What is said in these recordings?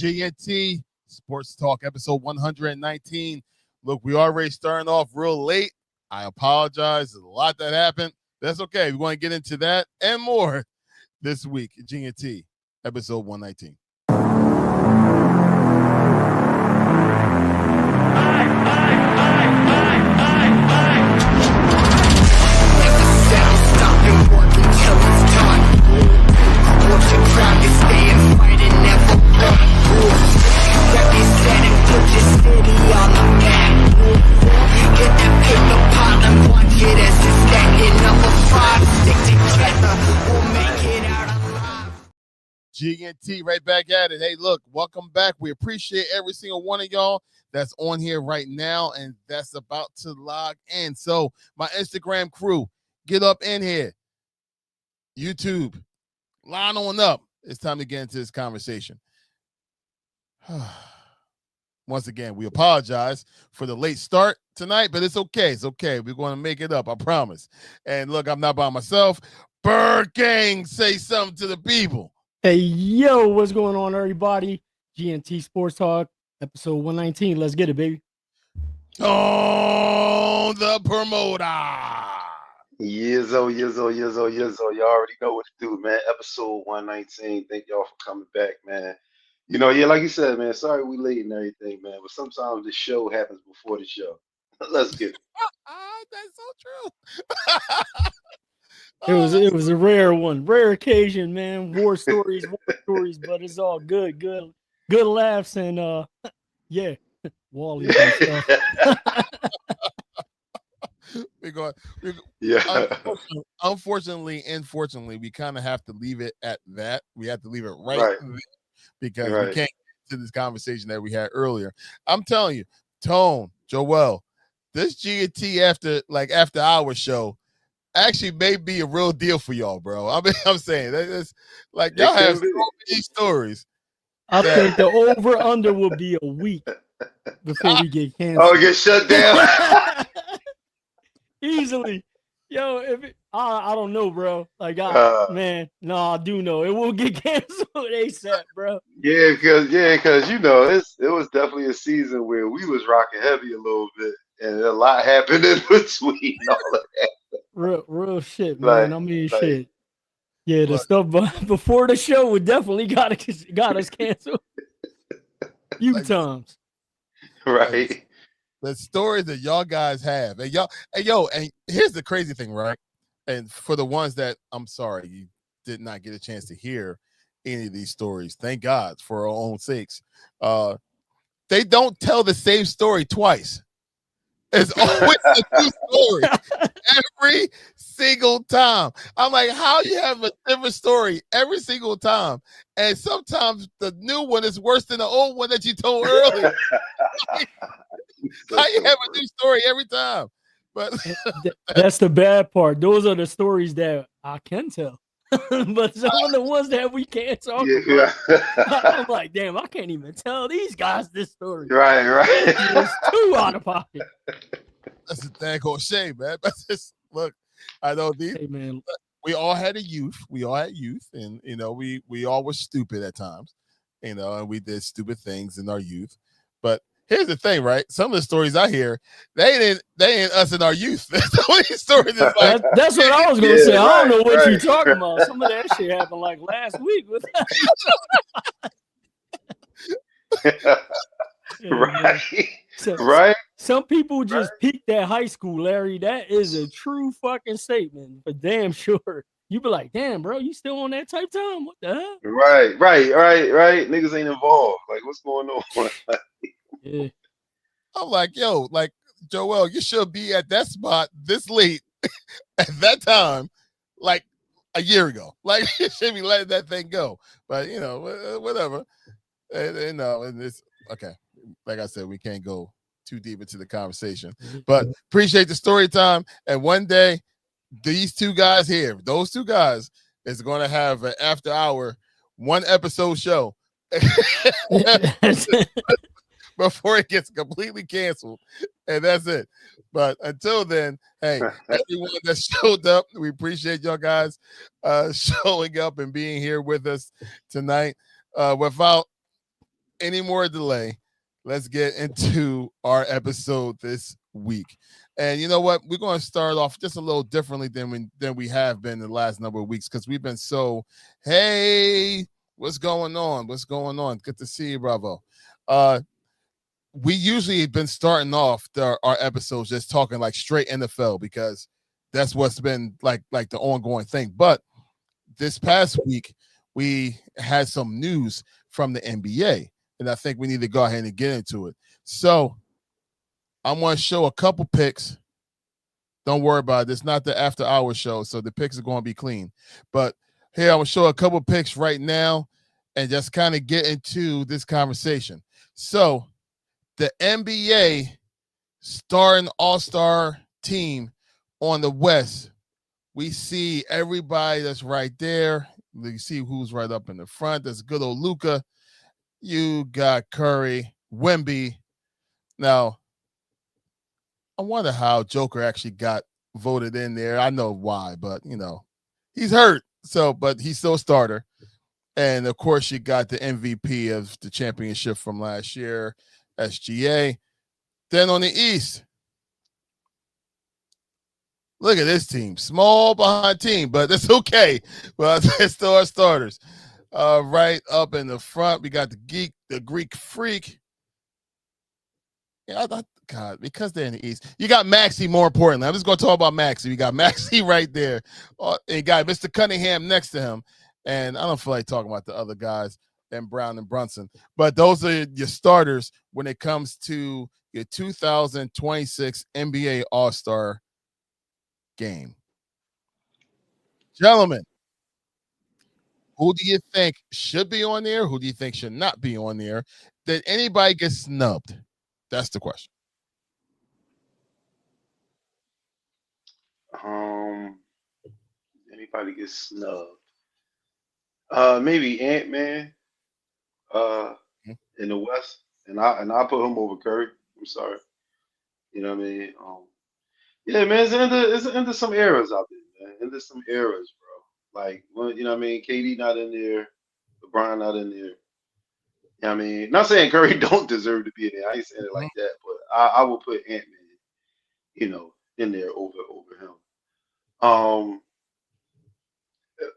GNT Sportstalk, episode 119. Look, we already starting off real late. I apologize. There's a lot that happened. That's okay. We're going to get into that and more this week. GNT, episode 119. GNT right back at it. Hey, look, welcome back. We appreciate every single one of y'all that's on here right now and that's about to log in. So my Instagram crew, get up in here. YouTube, line on up. It's time to get into this conversation. Once again, we apologize for the late start tonight, but it's okay. It's okay. We're going to make it up, I promise. And look, I'm not by myself. Bird Gang, say something to the people. Hey, yo, what's going on, everybody? GNT Sportstalk, episode 119. Let's get it, baby. Oh, the promoter. Yizzo. Y'all already know what to do, man. Episode 119. Thank y'all for coming back, man. You know, yeah, like you said, man, sorry we late and everything, man. But sometimes the show happens before the show. Let's get it. That's so true. It was a rare one, rare occasion, man. War stories, but it's all good laughs and yeah, Wally and stuff. Unfortunately, we kind of have to leave it at that. We have to leave it right. There because we can't get to this conversation that we had earlier. I'm telling you, Tone, Joel, this GNT after hour show actually may be a real deal for y'all, bro. I mean, I'm saying it's like y'all have so many stories. I think the over under will be a week before we get canceled. Oh, get shut down easily. Yo, I don't know, bro. Like, I do know it will get canceled ASAP, bro. Yeah, because you know it was definitely a season where we was rocking heavy a little bit, and a lot happened in between all of that. Real shit, man. Shit. Yeah, the stuff before the show would definitely got us canceled. Few times. Right. The stories that y'all guys have. And here's the crazy thing, right? And for the ones that I'm sorry you did not get a chance to hear any of these stories, thank God for our own sakes. They don't tell the same story twice. It's always a new story every single time. I'm like, how you have a different story every single time? And sometimes the new one is worse than the old one that you told earlier. How you have a new story every time? But that's the bad part. Those are the stories that I can tell. But some of the ones that we can't talk about, I'm like, damn, I can't even tell these guys this story. Right. It's too out of pocket. That's a daggone shame, man. But look, I know these. Hey, man. We all had youth, and you know, we all were stupid at times, you know, and we did stupid things in our youth. But here's the thing, right? Some of the stories I hear, they ain't us in our youth. These stories is like, that's what I was gonna say. I don't know what you're talking about. Some of that shit happened like last week with right. Some people just peaked at high school, Larry. That is a true fucking statement, but damn sure. You be like, damn, bro, you still on that type time? What the hell? Right. Niggas ain't involved. Like, what's going on? Yeah. I'm like, yo, like, Joel, you should be at that spot this late at that time, like a year ago. Like, you should be letting that thing go. But, you know, whatever. And it's okay. Like I said, we can't go too deep into the conversation. But appreciate the story time. And one day, these two guys here, those two guys, is going to have an after hour, one episode show. Before it gets completely canceled, and that's it. But until then, hey, everyone that showed up, we appreciate y'all guys showing up and being here with us tonight. Without any more delay, let's get into our episode this week. And you know what? We're going to start off just a little differently than we have been the last number of weeks because we've been so, hey, what's going on? What's going on? Good to see you, Bravo. We usually have been starting off our episodes just talking like straight NFL because that's what's been like the ongoing thing. But this past week, we had some news from the NBA, and I think we need to go ahead and get into it. So I'm going to show a couple picks. Don't worry about it. It's not the after hour show, so the picks are going to be clean. But here, I'm going to show a couple picks right now and just kind of get into this conversation. So the NBA starting all-star team on the West, we see everybody that's right there. You see who's right up in the front. That's good old Luka. You got Curry, Wemby. Now, I wonder how Joker actually got voted in there. I know why, but he's hurt. So, but he's still a starter. And of course, you got the MVP of the championship from last year, SGA. Then on the East, look at this team. Small behind team, but it's okay. Well, it's still our starters. Right up in the front, we got the Greek Freak. Yeah, God, because they're in the East. You got Maxey, more importantly. I'm just going to talk about Maxey. You got Maxey right there. You got Mr. Cunningham next to him. And I don't feel like talking about the other guys and Brown and Brunson. But those are your starters when it comes to your 2026 NBA All-Star game. Gentlemen, who do you think should be on there? Who do you think should not be on there? Did anybody get snubbed? That's the question. Anybody get snubbed? Maybe Ant-Man in the West, and I put him over Curry. I'm sorry. You know what I mean? Yeah, man, it's into some eras out there, man. Into some eras, bro. Like, well, you know what I mean? KD not in there, LeBron not in there. You know what I mean? Not saying Curry don't deserve to be in there. I ain't saying it Mhm. like that, but I will put Ant-Man, in there over him. Um,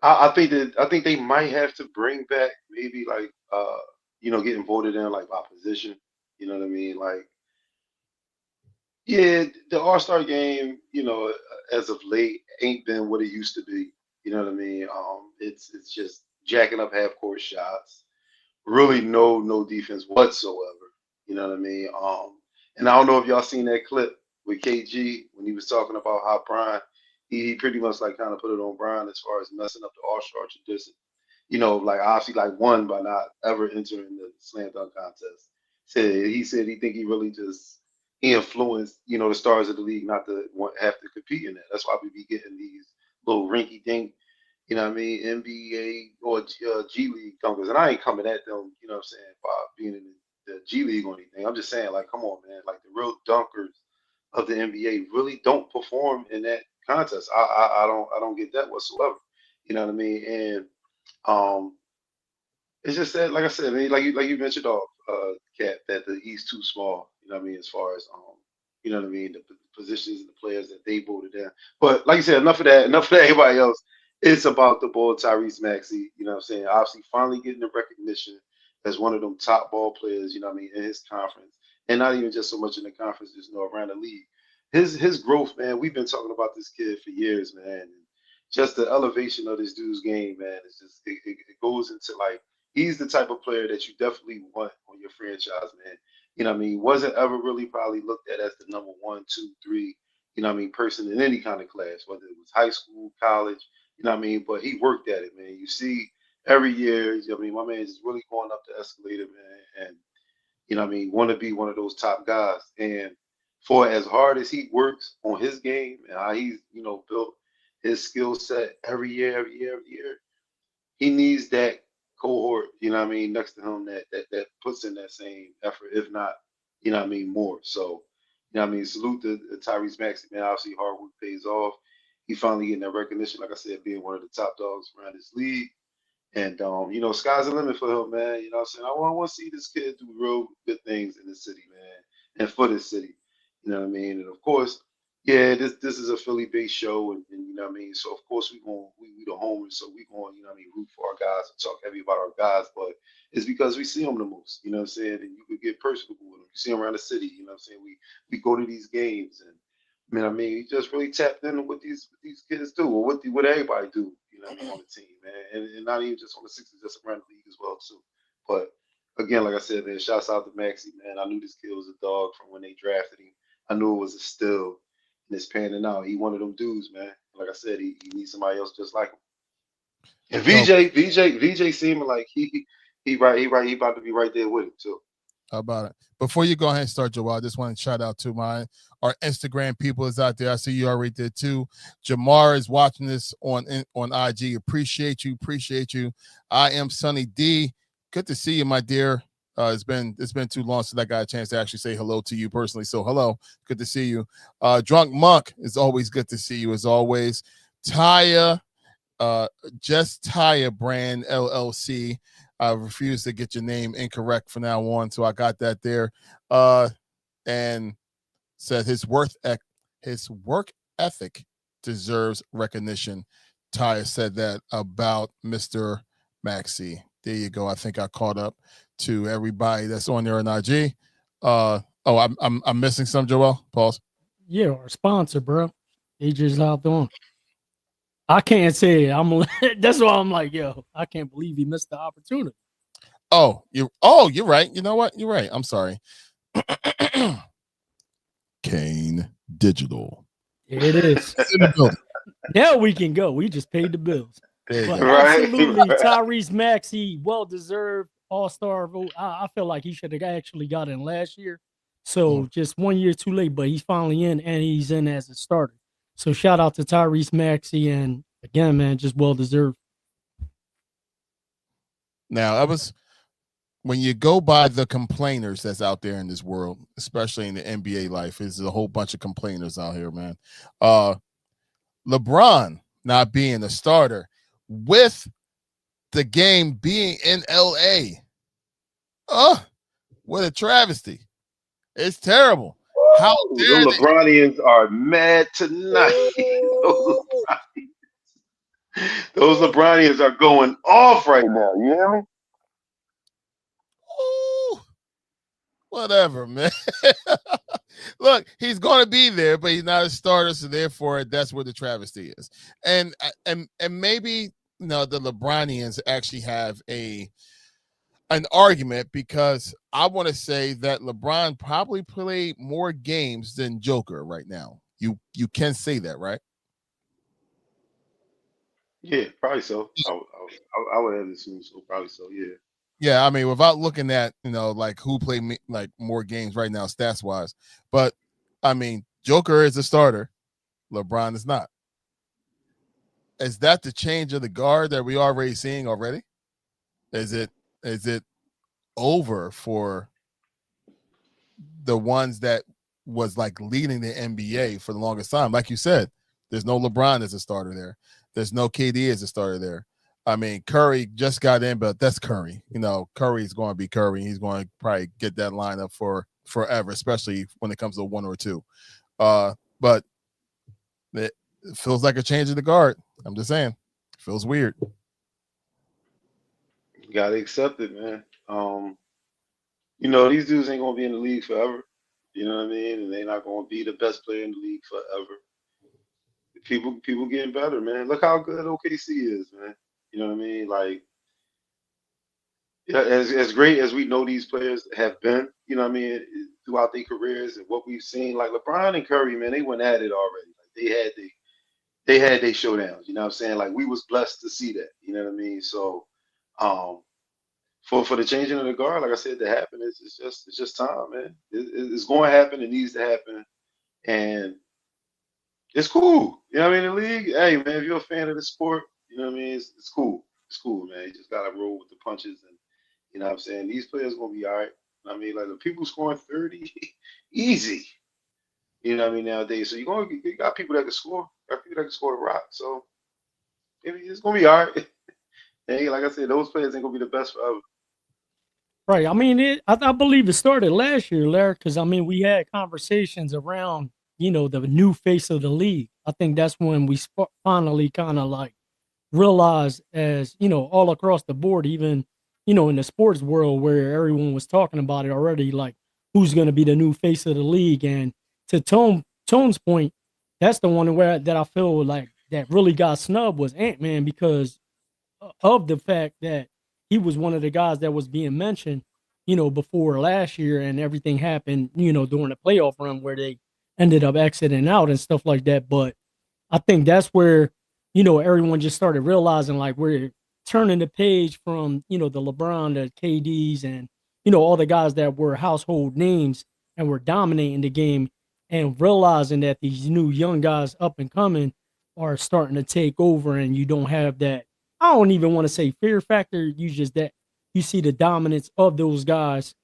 I think they might have to bring back maybe like getting voted in like by position. You know what I mean? Like, yeah, the All-Star game, as of late ain't been what it used to be. You know what I mean? It's just jacking up half court shots. Really no defense whatsoever. You know what I mean? And I don't know if y'all seen that clip with KG when he was talking about how Brian, he pretty much like kind of put it on Brian as far as messing up the All-Star tradition. Like obviously like won by not ever entering the slam dunk contest. He said he think he really just he influenced the stars of the league not to have to compete in that. That's why we be getting these little rinky dink NBA or G League dunkers. And I ain't coming at them, what I'm saying, by being in the G League or anything. I'm just saying, like, come on, man. Like, the real dunkers of the NBA really don't perform in that contest. I don't get that whatsoever. You know what I mean? And um, it's just that, like I said, man, like you mentioned off, Cat, that the East too small. You know what I mean? As far as the positions and the players that they voted in. But like you said, enough of that. Enough of that. Everybody else. It's about the ball, Tyrese Maxey. You know what I'm saying? Obviously, finally getting the recognition as one of them top ball players. You know what I mean? In his conference, and not even just so much in the conference, just around the league. His growth, man. We've been talking about this kid for years, man. And just the elevation of this dude's game, man. It's just it goes into like he's the type of player that you definitely want on your franchise, man. You know what I mean? Wasn't ever really probably looked at as the number one, two, three, person in any kind of class, whether it was high school, college, you know what I mean? But he worked at it, man. You see every year, my man is really going up the escalator, man. And, want to be one of those top guys. And for as hard as he works on his game and how he's, built his skill set every year, he needs that cohort, next to him that puts in that same effort, if not, more. So, salute to Tyrese Maxey, man. Obviously, hard work pays off. He finally getting that recognition, like I said, being one of the top dogs around this league. And sky's the limit for him, man. You know what I'm saying? I want to see this kid do real good things in the city, man, and for this city. You know what I mean? And of course, yeah, this is a Philly based show, and you know what I mean. So of course we the homers, so we going, you know what I mean, root for our guys and talk heavy about our guys, but it's because we see them the most. You know what I'm saying? And you could get personal with them. You see them around the city. You know what I'm saying? We go to these games and. Man, I mean, he just really tapped into what these kids do, or what everybody do. You know what I mean, on the team, man, and not even just on the Sixers, just around the league as well too. But again, like I said, man, shouts out to Maxie, man. I knew this kid was a dog from when they drafted him. I knew it was a steal, and it's panning out. He one of them dudes, man. Like I said, he needs somebody else just like him. And Yo, VJ seeming like he about to be right there with him too. how about it? Before you go ahead and start, Joel, I just want to shout out to our Instagram people is out there. I see you are right there too. Jamar is watching this on IG. Appreciate you. I am Sonny D. Good to see you, my dear. It's been too long since I got a chance to actually say hello to you personally. So hello, good to see you. Drunk Monk, is always good to see you as always. Taya, just Taya Brand LLC. I refuse to get your name incorrect from now on, so I got that there. And said his work ethic deserves recognition. Taya said that about Mr. Maxey. There you go. I think I caught up to everybody that's on there on IG. I'm missing some, Joel. Pause. Yeah, our sponsor, bro. He just hopped on. I can't say it. That's why I'm like, yo, I can't believe he missed the opportunity. You're right. You know what? You're right. I'm sorry. Kane Digital. Here it is. Now we can go. We just paid the bills. But absolutely, Tyrese Maxey, well-deserved All-Star vote. I feel like he should have actually got in last year. So just 1 year too late, but he's finally in, and he's in as a starter. So shout out to Tyrese Maxey, and again, man, just well-deserved. Now, I was when you go by the complainers that's out there in this world, especially in the NBA life, there's a whole bunch of complainers out here, man. LeBron not being a starter with the game being in LA. What a travesty. It's terrible. How dare the LeBronians are mad tonight. Those LeBronians are going off right now. You hear me? Ooh, whatever, man. Look, he's going to be there, but he's not a starter, so therefore that's where the travesty is. And maybe the LeBronians actually have an argument, because I want to say that LeBron probably played more games than Joker right now. You can say that, right? Yeah, probably so. I would have assumed so. Probably so. Yeah. Yeah, I mean, without looking at like who played like more games right now stats wise, but I mean, Joker is a starter, LeBron is not. Is that the change of the guard that we already seeing already? Is it over for the ones that was like leading the NBA for the longest time? Like you said, there's no LeBron as a starter there. There's no KD as a starter there. I mean, Curry just got in, but that's Curry. Curry's going to be Curry. He's going to probably get that lineup for forever, especially when it comes to 1 or 2. But it feels like a change of the guard. I'm just saying. It feels weird. You got to accept it, man. These dudes ain't going to be in the league forever. You know what I mean? And they're not going to be the best player in the league forever. People getting better, man. Look how good OKC is, man. You know what I mean? Like, yeah, as great as we know these players have been, you know what I mean, throughout their careers and what we've seen, like LeBron and Curry, man, they went at it already. Like they had their showdowns. You know what I'm saying? Like, we was blessed to see that. You know what I mean? So, for the changing of the guard, like I said, to happen, it's just time, man. It's going to happen. It needs to happen, and it's cool. You know what I mean? The league, hey man, if you're a fan of the sport, you know what I mean? It's cool. It's cool, man. You just gotta roll with the punches, and you know what I'm saying? These players gonna be all right. I mean, like the people scoring 30, easy. You know what I mean, nowadays. So you got people that can score. Got people that can score the rock. So maybe it's gonna be all right. Hey, like I said, those players ain't gonna be the best forever. Right. I mean, I believe it started last year, Larry, because I mean, we had conversations around, the new face of the league. I think that's when we finally kind of like realized, as all across the board, even in the sports world where everyone was talking about it already, like who's going to be the new face of the league. And to Tone's point, that's the one where that I feel like that really got snubbed was Ant-Man, because of the fact that he was one of the guys that was being mentioned, before last year, and everything happened, during the playoff run where they ended up exiting out and stuff like that. But I think that's where, everyone just started realizing like we're turning the page from, the LeBron, the KDs, and, all the guys that were household names and were dominating the game, and realizing that these new young guys up and coming are starting to take over, and you don't have that. I don't even want to say fear factor. You just that you see the dominance of those guys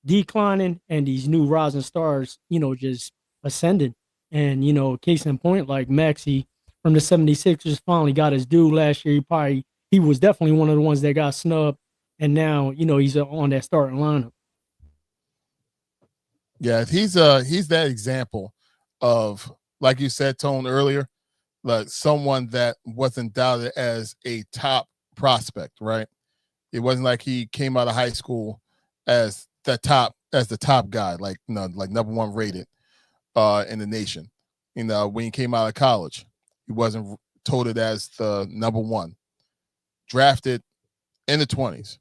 declining, and these new rising stars, just ascending. And, case in point, like Maxey from the 76ers finally got his due last year. He was definitely one of the ones that got snubbed. And now, he's on that starting lineup. Yeah, he's that example of, like you said, Tone, earlier, like someone that wasn't doubted as a top prospect, right? It wasn't like he came out of high school as the top guy, like like number one rated in the nation. When he came out of college, he wasn't touted as the number one. Drafted in the 20s.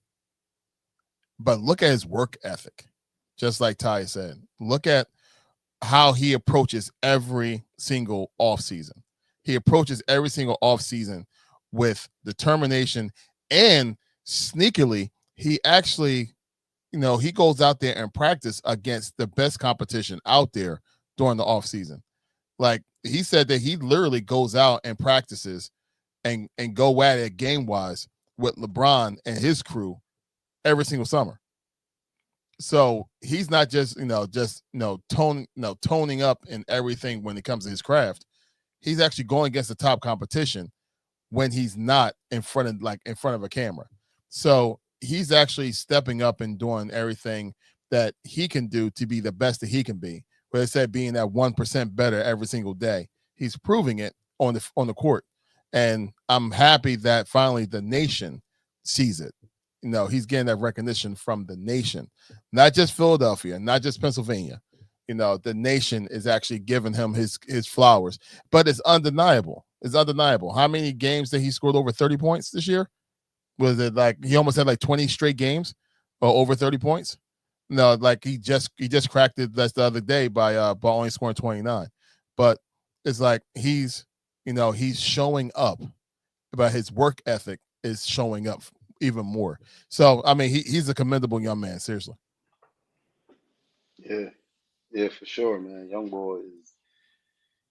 But look at his work ethic. Just like Ty said, look at how he approaches every single offseason. He approaches every single offseason with determination, and sneakily, he actually, he goes out there and practice against the best competition out there during the offseason. Like he said that he literally goes out and practices and go at it game wise with LeBron and his crew every single summer. So he's not just toning up in everything when it comes to his craft. He's actually going against the top competition when he's not in front of a camera. So he's actually stepping up and doing everything that he can do to be the best that he can be. Where it said being that 1% better every single day, he's proving it on the court, and I'm happy that finally the nation sees it. He's getting that recognition from the nation, not just Philadelphia, not just Pennsylvania. The nation is actually giving him his flowers, but it's undeniable. It's undeniable. How many games that he scored over 30 points this year? Was it like he almost had like 20 straight games or over 30 points? No, like he just cracked it the other day by only scoring 29. But it's like he's showing up, but his work ethic is showing up even more. So I mean, he's a commendable young man, seriously. Yeah, yeah, for sure, man. Young boy is,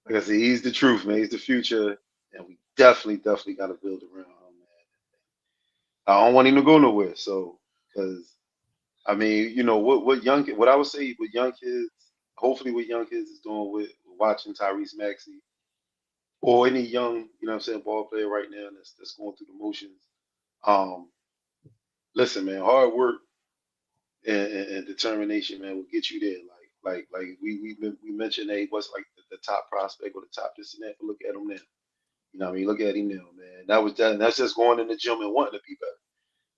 like I said, he's the truth, man. He's the future, and we definitely got to build around him, man. I don't want him to go nowhere. So, because I mean, what I would say with young kids, hopefully what young kids is doing with watching Tyrese Maxey or any young, what I'm saying, ball player right now that's going through the motions. Um, Listen, man, hard work and determination, man, will get you there. Like we mentioned that he was like the top prospect or the top this and that, but look at him now. You know what I mean? Look at him now, man. That's just going in the gym and wanting to be better.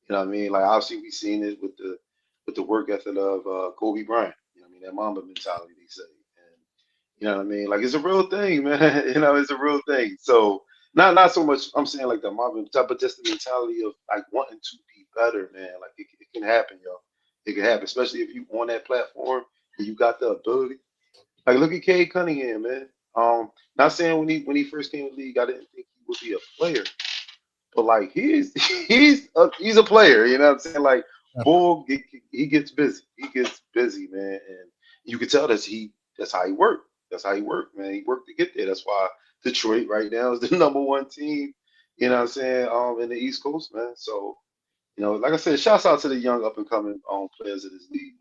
You know what I mean? Like obviously we seen it with the work ethic of Kobe Bryant. You know what I mean? That Mamba mentality they say. And you know what I mean? Like it's a real thing, man. It's a real thing. So not so much I'm saying like the Mamba mentality, but just the mentality of like wanting to be better, man. Like it can happen, yo. It can happen, especially if you on that platform and you got the ability. Like look at Cade Cunningham, man. Not saying when he first came to the league, I didn't think he would be a player. But like he's a player, you know what I'm saying? Like Bull, he gets busy. He gets busy, man, and you can tell that's how he worked. That's how he worked, man. He worked to get there. That's why Detroit right now is the number one team. You know what I'm saying? In the East Coast, man. So like I said, shouts out to the young up and coming players of this league.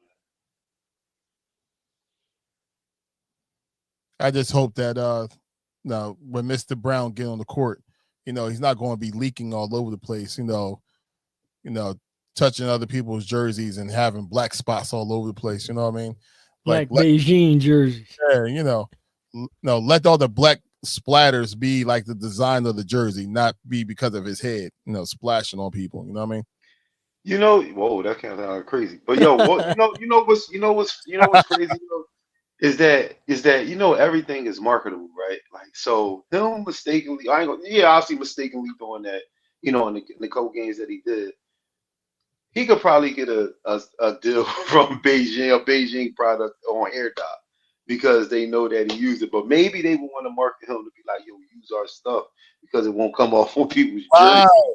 I just hope that now when Mr. Brown get on the court, he's not going to be leaking all over the place. touching other people's jerseys and having black spots all over the place. You know what I mean? Like Black Beijing jerseys. no, let all the black splatters be like the design of the jersey, not be because of his head, splashing on people. You know what I mean? Whoa, that kind of sound crazy. But yo, what what's crazy though, is that everything is marketable, right? Like so, him mistakenly, I ain't gonna, yeah, obviously mistakenly doing that, in the couple games that he did, he could probably get a deal from Beijing, a Beijing product on AirDot because they know that he used it. But maybe they would want to market him to be like, yo, use our stuff because it won't come off on people's jerseys. Wow.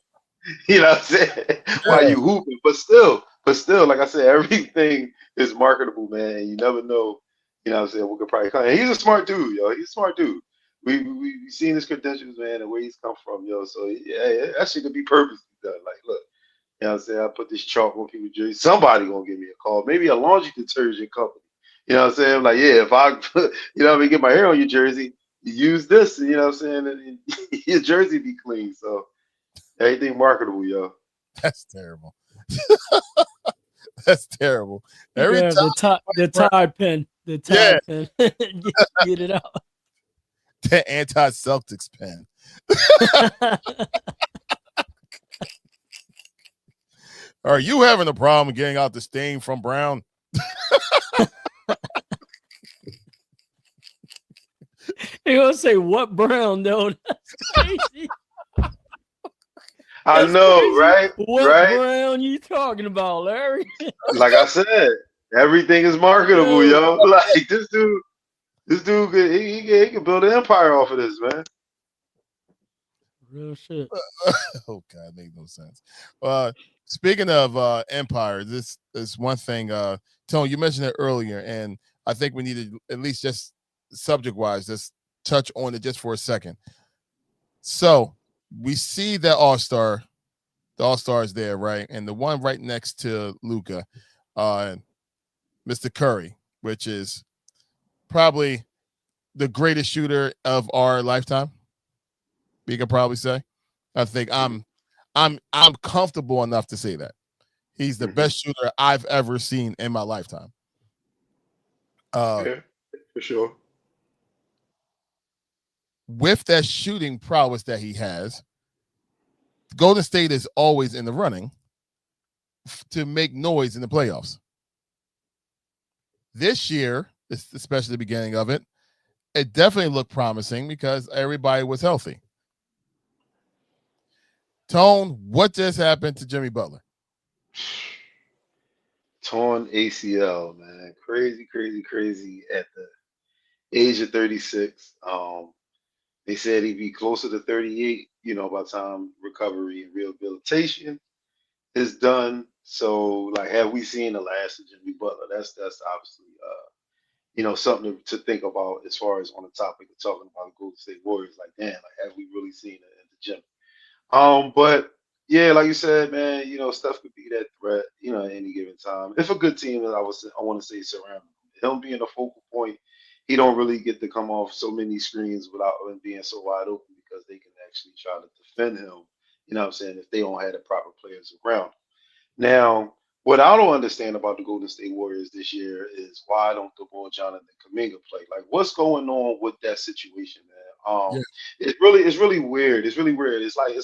You know what I'm saying? While Yeah, you hooping. But still, like I said, everything is marketable, man. You never know, what I'm saying, we could probably come. And he's a smart dude, yo. He's a smart dude. We seen his credentials, man, and where he's come from, yo. So yeah, that shit could be purposely done. Like, look. You know what I'm saying? I put this chalk on people's jersey. Somebody gonna give me a call. Maybe a laundry detergent company. You know what I'm saying? Like, yeah, if I get my hair on your jersey, you use this, you know what I'm saying? And your jersey be clean. So everything marketable, yo. that's terrible. That's terrible. You can Every have the time, Tide pen. The yeah, Tide pen. Get it out. the anti-Celtics pen. Are you having a problem getting out the stain from Brown? You gonna say what Brown though? That's crazy. I That's know, crazy. right? What Right? Brown you talking about, Larry? Like I said, everything is marketable, Yo, yo. Like this dude he can build an empire off of this, man. real shit. Oh God, make no sense. Speaking of empire, this is one thing. Tony, you mentioned it earlier, and I think we need to at least just subject-wise, just touch on it just for a second. So we see that the All-Star is there, right? And the one right next to Luca, Mr. Curry, which is probably the greatest shooter of our lifetime. We could probably say. I think I'm comfortable enough to say that he's the Hmm. best shooter I've ever seen in my lifetime. Uh, Yeah, for sure. with that shooting prowess that he has, Golden State is always in the running to make noise in the playoffs. This year, especially the beginning of it, it definitely looked promising because everybody was healthy. Tone, what just happened to Jimmy Butler? Torn ACL, man. Crazy, crazy, crazy at the age of 36. They said he'd be closer to 38, by the time recovery and rehabilitation is done. So, like, have we seen the last of Jimmy Butler? That's obviously, something to think about as far as on the topic of talking about the Golden State Warriors. Like, damn, like, have we really seen it in the gym? But yeah, like you said, man, Steph could be that threat, at any given time. If a good team, I want to say surround him being a focal point, he don't really get to come off so many screens without him being so wide open because they can actually try to defend him. You know what I'm saying? If they don't have the proper players around. Now, what I don't understand about the Golden State Warriors this year is why don't the boy Jonathan Kuminga play? Like, what's going on with that situation, man? Yeah, It's really weird. It's really weird. It's like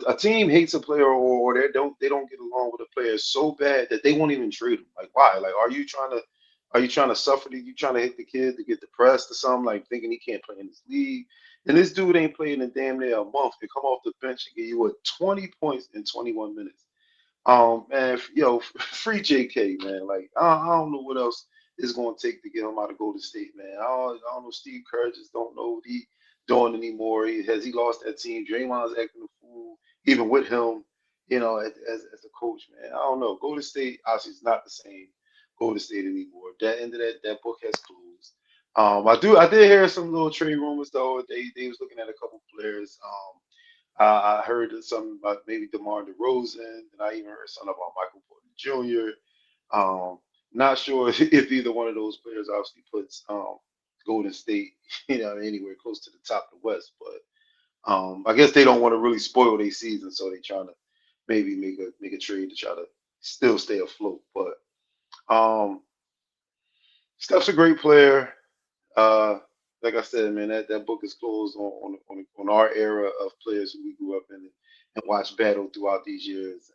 a team hates a player or they don't get along with a player so bad that they won't even trade him. Like, why? Like, are you trying to suffer? You trying to hit the kid to get depressed or something? Like, thinking he can't play in this league? And this dude ain't playing in damn near a month to come off the bench and give you 20 points in 21 minutes. Man, free JK, man. Like, I don't know what else it's going to take to get him out of Golden State, man. I don't know. Steve Kerr just don't know what he doing anymore. Has he lost that team? Draymond's acting a fool, even with him, as a coach, man. I don't know. Golden State obviously is not the same Golden State anymore. That end of that book has closed. I did hear some little trade rumors though. They was looking at a couple players. I heard something about maybe DeMar DeRozan, and I even heard something about Michael Porter Jr. Not sure if either one of those players obviously puts Golden State, anywhere close to the top of the West. But I guess they don't want to really spoil their season, so they're trying to maybe make a trade to try to still stay afloat. But um, Steph's a great player. Uh, like I said, man, that book is closed on our era of players who we grew up in and watched battle throughout these years.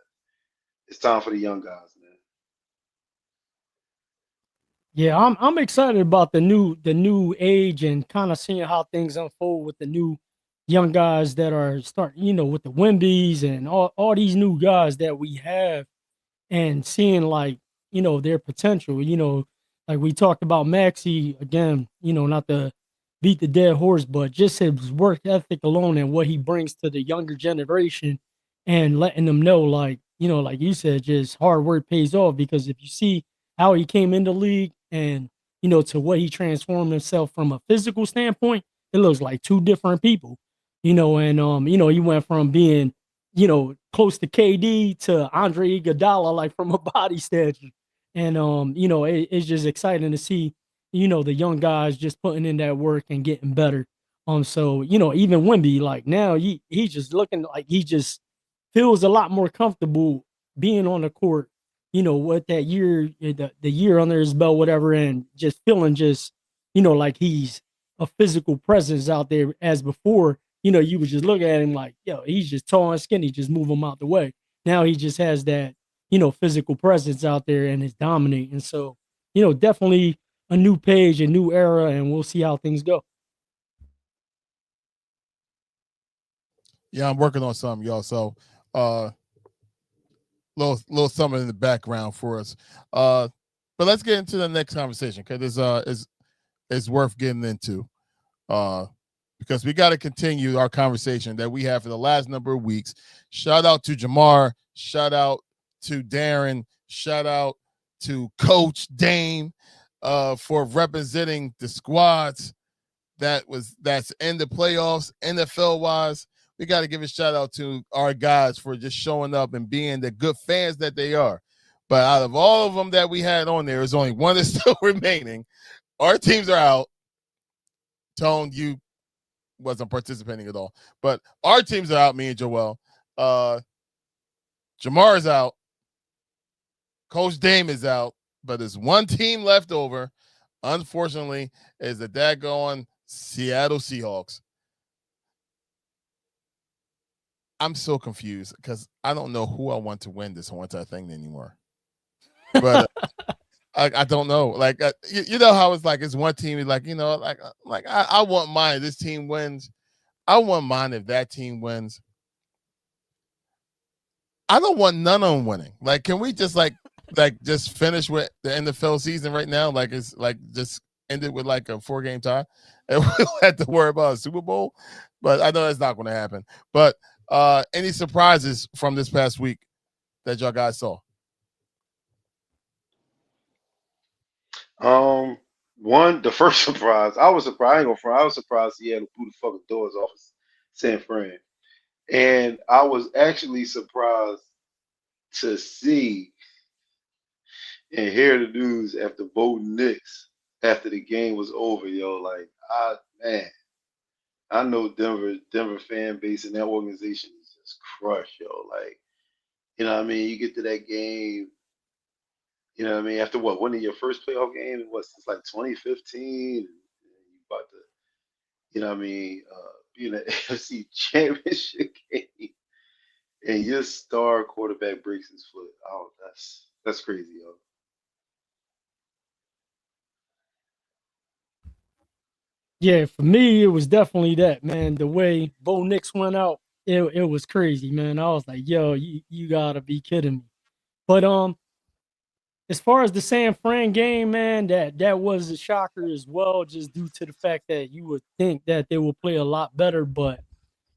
It's time for the young guys, man. Yeah, I'm excited about the new age and kind of seeing how things unfold with the new young guys that are starting, with the Wimbies and all these new guys that we have and seeing like, their potential, like we talked about Maxi again, not to beat the dead horse, but just his work ethic alone and what he brings to the younger generation and letting them know, like, like you said, just hard work pays off because if you see how he came in the league and, to what he transformed himself from a physical standpoint, it looks like two different people, and, he went from being close to KD to Andre Iguodala, like from a body stature. And it's just exciting to see, the young guys just putting in that work and getting better. So even Wimby, like now he's just looking like he just feels a lot more comfortable being on the court, with that year, the year under his belt, whatever, and just feeling just, like he's a physical presence out there as before. You would just look at him like, yo, he's just tall and skinny, just move him out the way. Now he just has that, physical presence out there and is dominating. So, definitely a new page, a new era, and we'll see how things go. Yeah, I'm working on something, y'all. So, little something in the background for us. But let's get into the next conversation because it's worth getting into. Because we got to continue our conversation that we have for the last number of weeks. Shout out to Jamar. Shout out to Darren. Shout out to Coach Dame for representing the squads that's in the playoffs, NFL wise. We got to give a shout out to our guys for just showing up and being the good fans that they are. But out of all of them that we had on there, there's only one that's still remaining. Our teams are out. Tone, you wasn't participating at all. But our teams are out, me and Joel. Jamar is out. Coach Dame is out. But there's one team left over, unfortunately, is the daggone Seattle Seahawks. I'm so confused because I don't know who I want to win this whole entire thing anymore. But I don't know. Like you know how it's like it's one team like I want mine. If this team wins. I want mine if that team wins. I don't want none of them winning. Like, can we just just finish with the NFL season right now? Like, it's like just end it with like a 4-game tie, and we don't have to worry about a Super Bowl. But I know that's not going to happen. But any surprises from this past week that y'all guys saw? One, the first surprise, I was surprised. I ain't gonna front, I was surprised he had to blew the fucking doors off of San Fran, and I was actually surprised to see and hear the news after Bo Nix after the game was over, yo. Like, man, I know Denver fan base and that organization is just crushed, yo. Like, you know what I mean? You get to that game, you know what I mean? After what, winning your first playoff game, what, since like 2015, and you about to, you know what I mean, be in the AFC Championship game, and your star quarterback breaks his foot. Oh, that's crazy, yo. Yeah, for me, it was definitely that, man. The way Bo Nix went out, it was crazy, man. I was like, yo, you gotta be kidding me. But as far as the San Fran game, man, that was a shocker as well, just due to the fact that you would think that they will play a lot better, but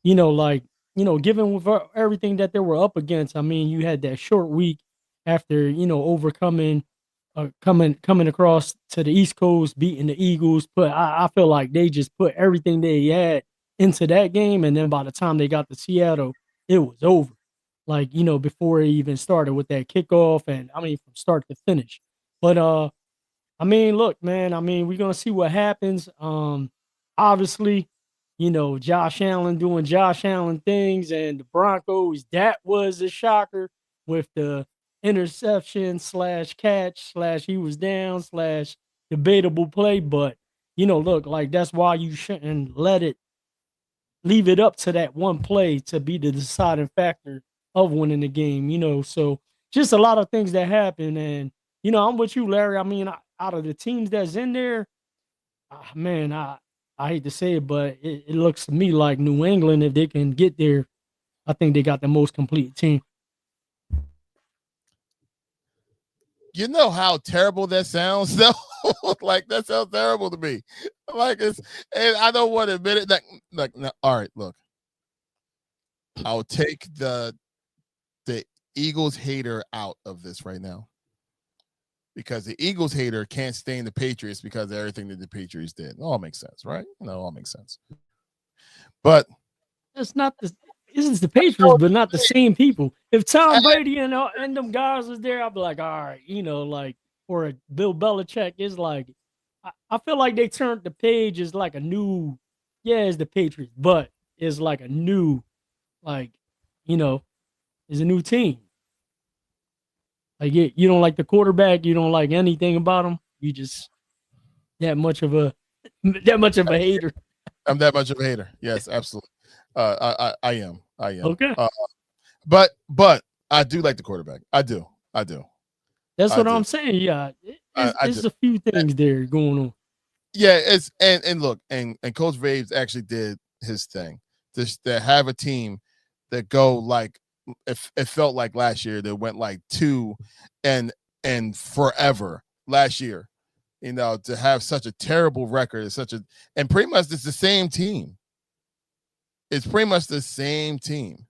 like, given with everything that they were up against, I mean, you had that short week after, overcoming, coming across to the East Coast, beating the Eagles. But I feel like they just put everything they had into that game, and then by the time they got to Seattle, it was over. Like, before it even started with that kickoff, and I mean from start to finish. But I mean, look, man, I mean, we're gonna see what happens. Obviously, Josh Allen doing Josh Allen things, and the Broncos, that was a shocker with the interception slash catch slash he was down slash debatable play. But, look, like that's why you shouldn't leave it up to that one play to be the deciding factor of winning the game, So just a lot of things that happen. And, I'm with you, Larry. I mean, out of the teams that's in there, man, I hate to say it, but it looks to me like New England, if they can get there, I think they got the most complete team. You know how terrible that sounds, though. Like that sounds terrible to me. Like and I don't want to admit it. Like, no, all right, look, I'll take the Eagles hater out of this right now, because the Eagles hater can't stand the Patriots because of everything that the Patriots did. It all makes sense, right? All makes sense. But it's not the this is the Patriots, but not the same people. If Tom Brady and them guys was there, I'd be like, all right, like, or a Bill Belichick is like, I feel like they turned the page as like a new, it's the Patriots, but it's like a new, like, it's a new team. Like, you don't like the quarterback, you don't like anything about him. You just that much of a hater. I'm that much of a hater. Yes, absolutely. I am. Okay. But I do like the quarterback. I do. That's what I'm saying. Yeah, there's a few things there going on. Yeah, it's and look, and Coach Graves actually did his thing. Just to have a team that go like it felt like last year that went like 2 and forever last year. To have such a terrible record, and pretty much it's the same team. It's pretty much the same team,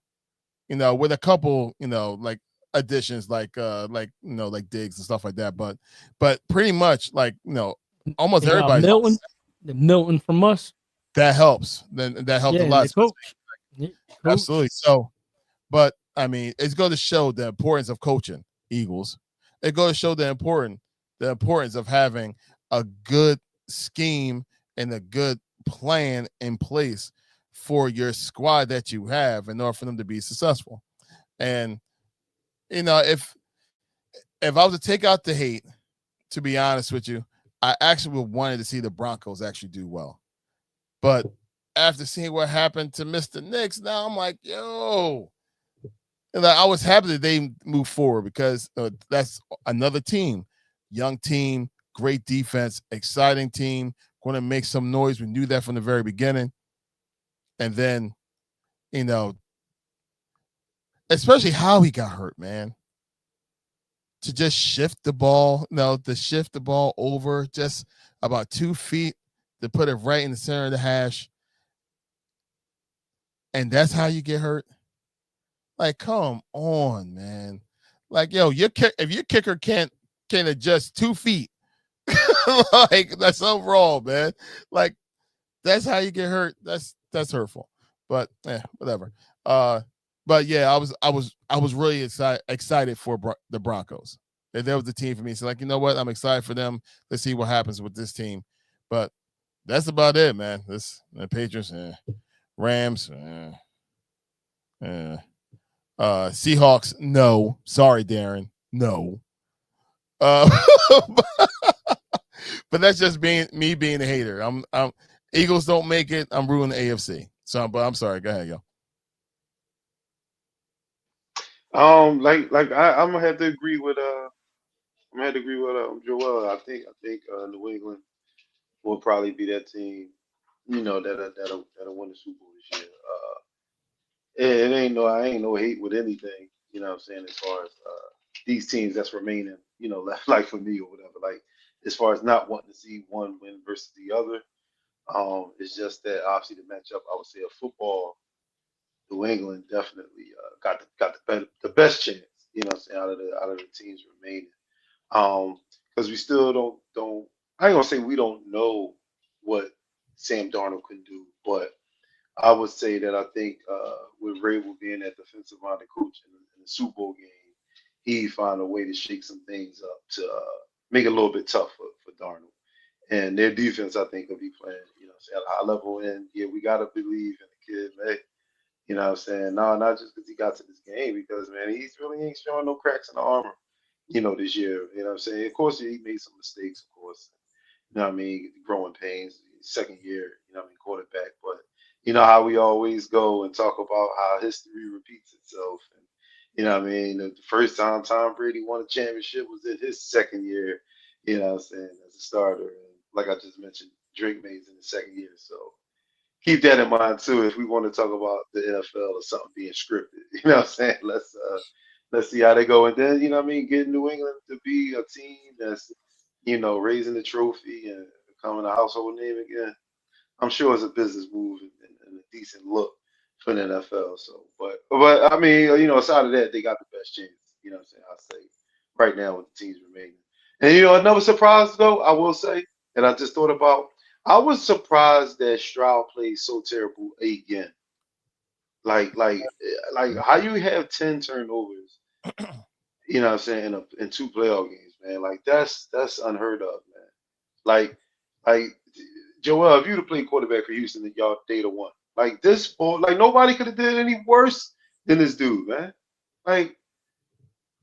with a couple, like additions, like Diggs and stuff like that. But pretty much like, almost everybody. Milton from us. That helps. Then that helped a lot. Coach. Absolutely. So, but I mean, it's going to show the importance of coaching Eagles. It's going to show the importance of having a good scheme and a good plan in place for your squad that you have in order for them to be successful. And if I was to take out the hate, to be honest with you, I actually would wanted to see the Broncos actually do well. But after seeing what happened to Mr. Knicks, now I'm like, yo. And I was happy that they moved forward, because that's another team, young team, great defense, exciting team, going to make some noise. We knew that from the very beginning. And then, especially how he got hurt, man. To just shift the ball, over just about 2 feet to put it right in the center of the hash. And that's how you get hurt. Like, come on, man. Like, yo, if your kicker can't adjust 2 feet, like, that's something wrong, man. Like, that's how you get hurt. That's hurtful. But whatever. But yeah, I was really excited for the Broncos. That was the team for me. So, like, you know what? I'm excited for them. Let's see what happens with this team. But that's about it, man. The Patriots, Rams, Seahawks, no. Sorry, Darren, no. But that's just me being a hater. I'm Eagles don't make it. I'm ruining the AFC. So, but I'm sorry. Go ahead, yo. I'm gonna have to agree with Joel. I think New England will probably be that team, that'll win the Super Bowl this year. I ain't no hate with anything, what I'm saying, as far as these teams that's remaining, left, like for me or whatever. Like, as far as not wanting to see one win versus the other, it's just that obviously the matchup, I would say, of football, New England definitely got the best chance, out of the teams remaining. Because we still don't I ain't gonna say we don't know what Sam Darnold can do, but I would say that I think with Rabel being that defensive minded coach in the Super Bowl game, he found a way to shake some things up to make it a little bit tough for Darnold. And their defense, I think, will be playing, saying, at a high level. And yeah, we gotta believe in the kid, man. You know what I'm saying? No, not just because he got to this game, because man, he's really ain't showing no cracks in the armor, this year. You know what I'm saying? Of course he made some mistakes, of course. You know what I mean? Growing pains, second year, quarterback. But you know how we always go and talk about how history repeats itself. And you know what I mean? The first time Tom Brady won a championship was in his second year, you know what I'm saying, as a starter. And like I just mentioned, Drake made it in the second year. So keep that in mind too if we want to talk about the NFL or something being scripted. You know what I'm saying? Let's see how they go. And then, get New England to be a team that's, raising the trophy and becoming a household name again. I'm sure it's a business move and a decent look for the NFL. So, but I mean, aside of that, they got the best chance. You know what I'm saying? I'll say right now with the teams remaining. And another surprise though, I will say, and I just thought about, I was surprised that Stroud played so terrible again. Like how you have 10 turnovers, you know what I'm saying, in two playoff games, man. Like that's unheard of, man. Like Joel, if you'd have played quarterback for Houston, y'all they'd have won. Like this ball, like nobody could have did any worse than this dude, man. Like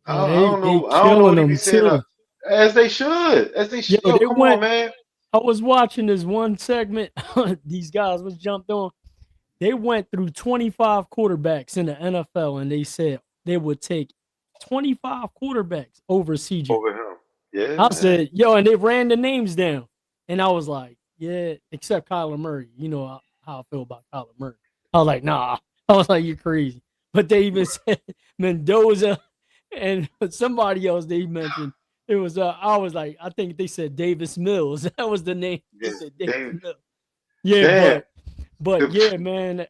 Yeah, I don't they know. I don't know killing what he be them saying. too. As they should. As they Yo, should. Yo, they come on, went. man. I was watching this one segment. These guys was jumped on. They went through 25 quarterbacks in the NFL, and they said they would take 25 quarterbacks over CJ. Over him. Yeah, I man. said, yo, and they ran the names down. And I was like, yeah, except Kyler Murray. You know how I feel about Kyler Murray. I was like, nah. I was like, you're crazy. But they even said Mendoza and somebody else they mentioned. It was, I was like, I think they said Davis Mills. That was the name. They Yeah. said Davis Damn. Mills. Yeah, Damn. but yeah, man,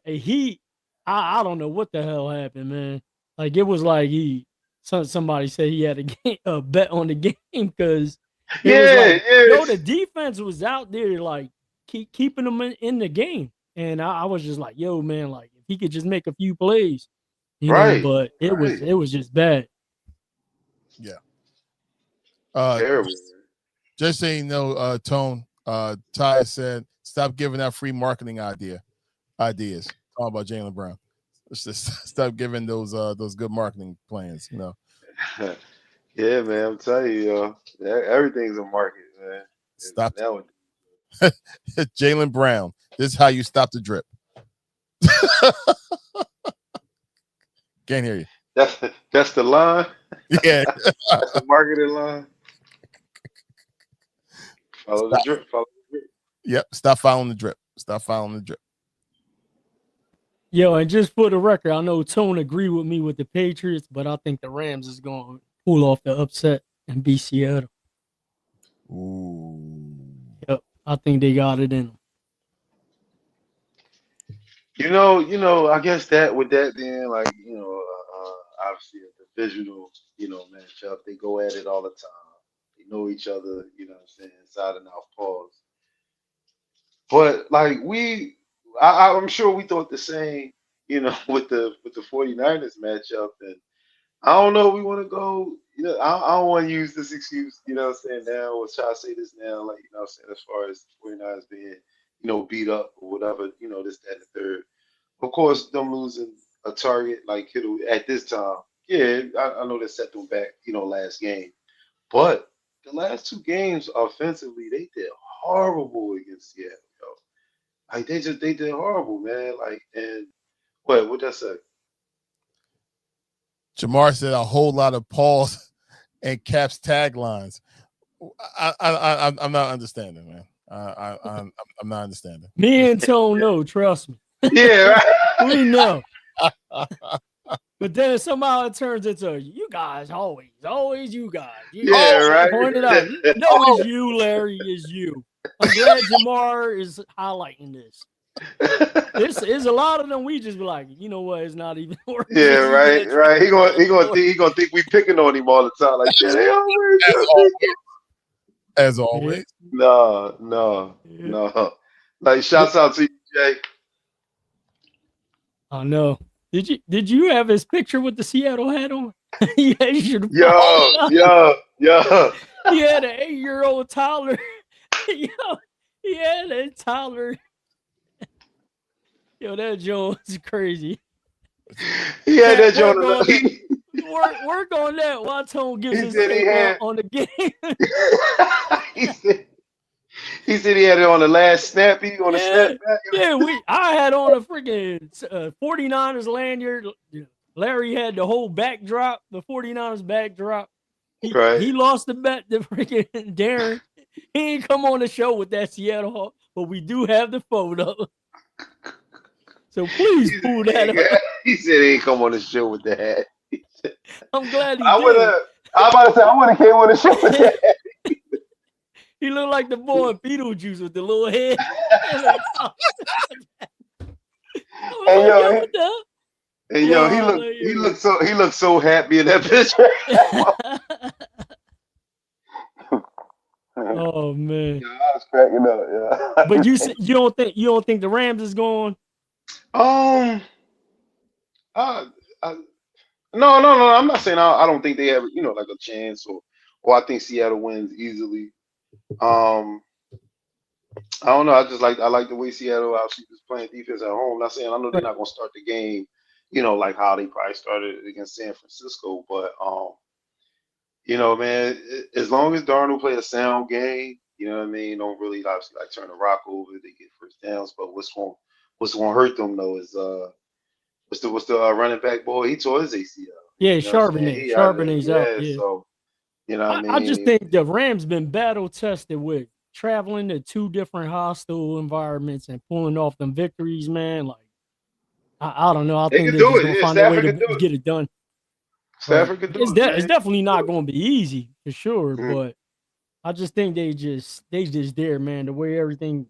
I don't know what the hell happened, man. Like it was like somebody said he had a bet on the game because it was Yeah, like, yo, the yes. defense was out there like keeping them in the game, and I was just like, yo, man, like if he could just make a few plays, Right. but Right. it was just bad. Yeah. Terrible. Just so you know, Tone, Ty said, stop giving out free marketing ideas. Talking about Jaylen Brown. Just stop giving those good marketing plans, Man. Yeah, man. I'm telling you, everything's a market, man. Stop Now, Jaylen Brown. This is how you stop the drip. Can't hear you. that's the line. Yeah. That's the marketing line. Follow the drip. Follow the drip. Yep. Stop following the drip. Stop following the drip. Yo, and just for the record, I know Tone agreed with me with the Patriots, but I think the Rams is going to pull off the upset and beat Seattle. Ooh. Yep, I think they got it in them. I guess that with that being like, obviously a divisional, matchup, they go at it all the time. They know each other, what I'm saying, inside and out pause. But like I'm sure we thought the same, with the 49ers matchup. And I don't know if we want to go, I don't want to use this excuse, what I'm saying now, or try to say this now, like, what I'm saying, as far as the 49ers being, beat up or whatever, this, that, and the third. Of course, them losing a target like Kittle at this time, yeah, I know that set them back, last game. But the last two games offensively, they did horrible against Seattle, yo. Like they did horrible, man. Like, and what that say? Jamar said a whole lot of Paul's and Cap's taglines. I'm not understanding, man. I'm not understanding. Me and Tone know, trust me. Yeah, We know. But then somehow it turns into you guys always you guys. You yeah, right. point it out. No, it's you, Larry. It's you. I'm glad Jamar is highlighting this. There's a lot of them. We just be like, you know what? It's not even worth. Yeah, right. He gonna think we picking on him all the time. Like, yeah, they always. As always. No. Like, shouts out to you, Jay. I know. Did you have his picture with the Seattle hat on? Yeah, you should have. Yo. He had an 8-year-old Tyler. Yo, he had a Tyler Yo, that Jones crazy. He had that joint. Work on that. Watson gives He his said he take had. on the game. he said he had it on the last snap. He on the snap back. I had on a freaking 49ers lanyard. Larry had the whole backdrop, the 49ers backdrop. He lost the bet to freaking Darren. He ain't come on the show with that Seattle Hawk, but we do have the photo. So please pull that up. He said he ain't come on the show with the hat. I'm glad he did. I about to say I would have came on the show with that. He looked like the boy in Beetlejuice with the little head. He looked so happy in that picture. Oh man! Yeah, I was cracking up. Yeah. But you don't think the Rams is going? No. I'm not saying I don't think they have like a chance or I think Seattle wins easily. I don't know. I like the way Seattle obviously is playing defense at home. Not saying I know they're not going to start the game, like how they probably started against San Francisco, but man, as long as Darnold play a sound game, you know what I mean, don't really obviously like turn the rock over, they get first downs. But what's going to hurt them though is what's the running back boy? He tore his ACL. Yeah, Charbonnet's out. Yeah. So I mean, I just think the Rams been battle tested with traveling to 2 different hostile environments and pulling off them victories, man. Like I don't know. I think they're just gonna find a way to get it done. Stafford could do it. It's definitely not going to be easy for sure, but I just think they just there, man. The way everything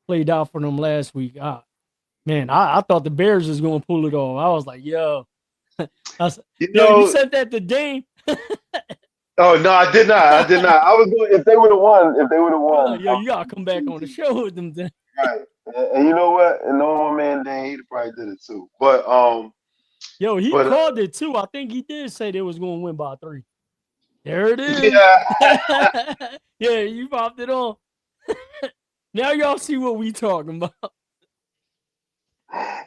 played out for them last week, man, I thought the Bears was going to pull it off. I was like, yo, you said that to Dame. Oh no, I did not. I was going if they would have won. Yo, you gotta come back on the show with them then. Right, and you know what? And no man, Dane, he probably did it too. But yo, he called it too. I think he did say they was going to win by 3. There it is. Yeah, yeah, you popped it on. Now y'all see what we talking about.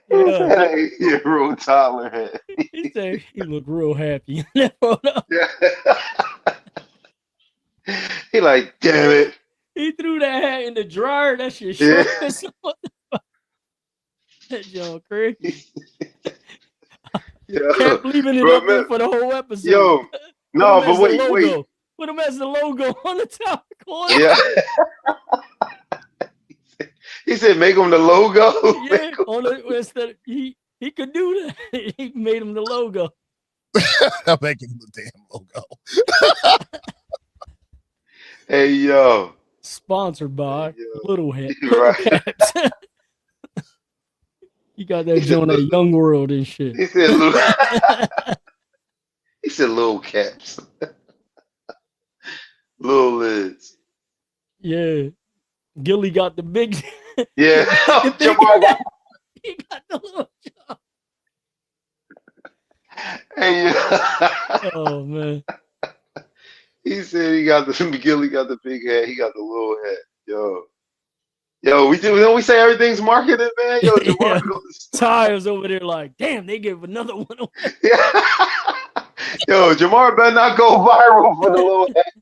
Yeah, real toddler head. He said he looked real happy in that photo. He like, damn it. He threw that hat in the dryer. That shit shrunk. That John crazy. Kept leaving it up there for the whole episode. Yo, no, but wait. Put him as the logo on the top corner. Yeah. He said, "Make him the logo." Yeah, instead he could do that. He made him the logo. I'll make him the damn logo. Hey yo. Sponsored by Little Hat. Right. You got that joint at Young World and shit. He said little. He said little caps. Little lids. Yeah. Gilly got the big. Yeah. He got the little job. Hey, oh man. He said he got Gilly got the big hat. He got the little hat. Yo, we say everything's marketed, man. Yo, Jamar Ty was over there like, damn, they gave another one away. Yeah. Yo, Jamar better not go viral for the little hat.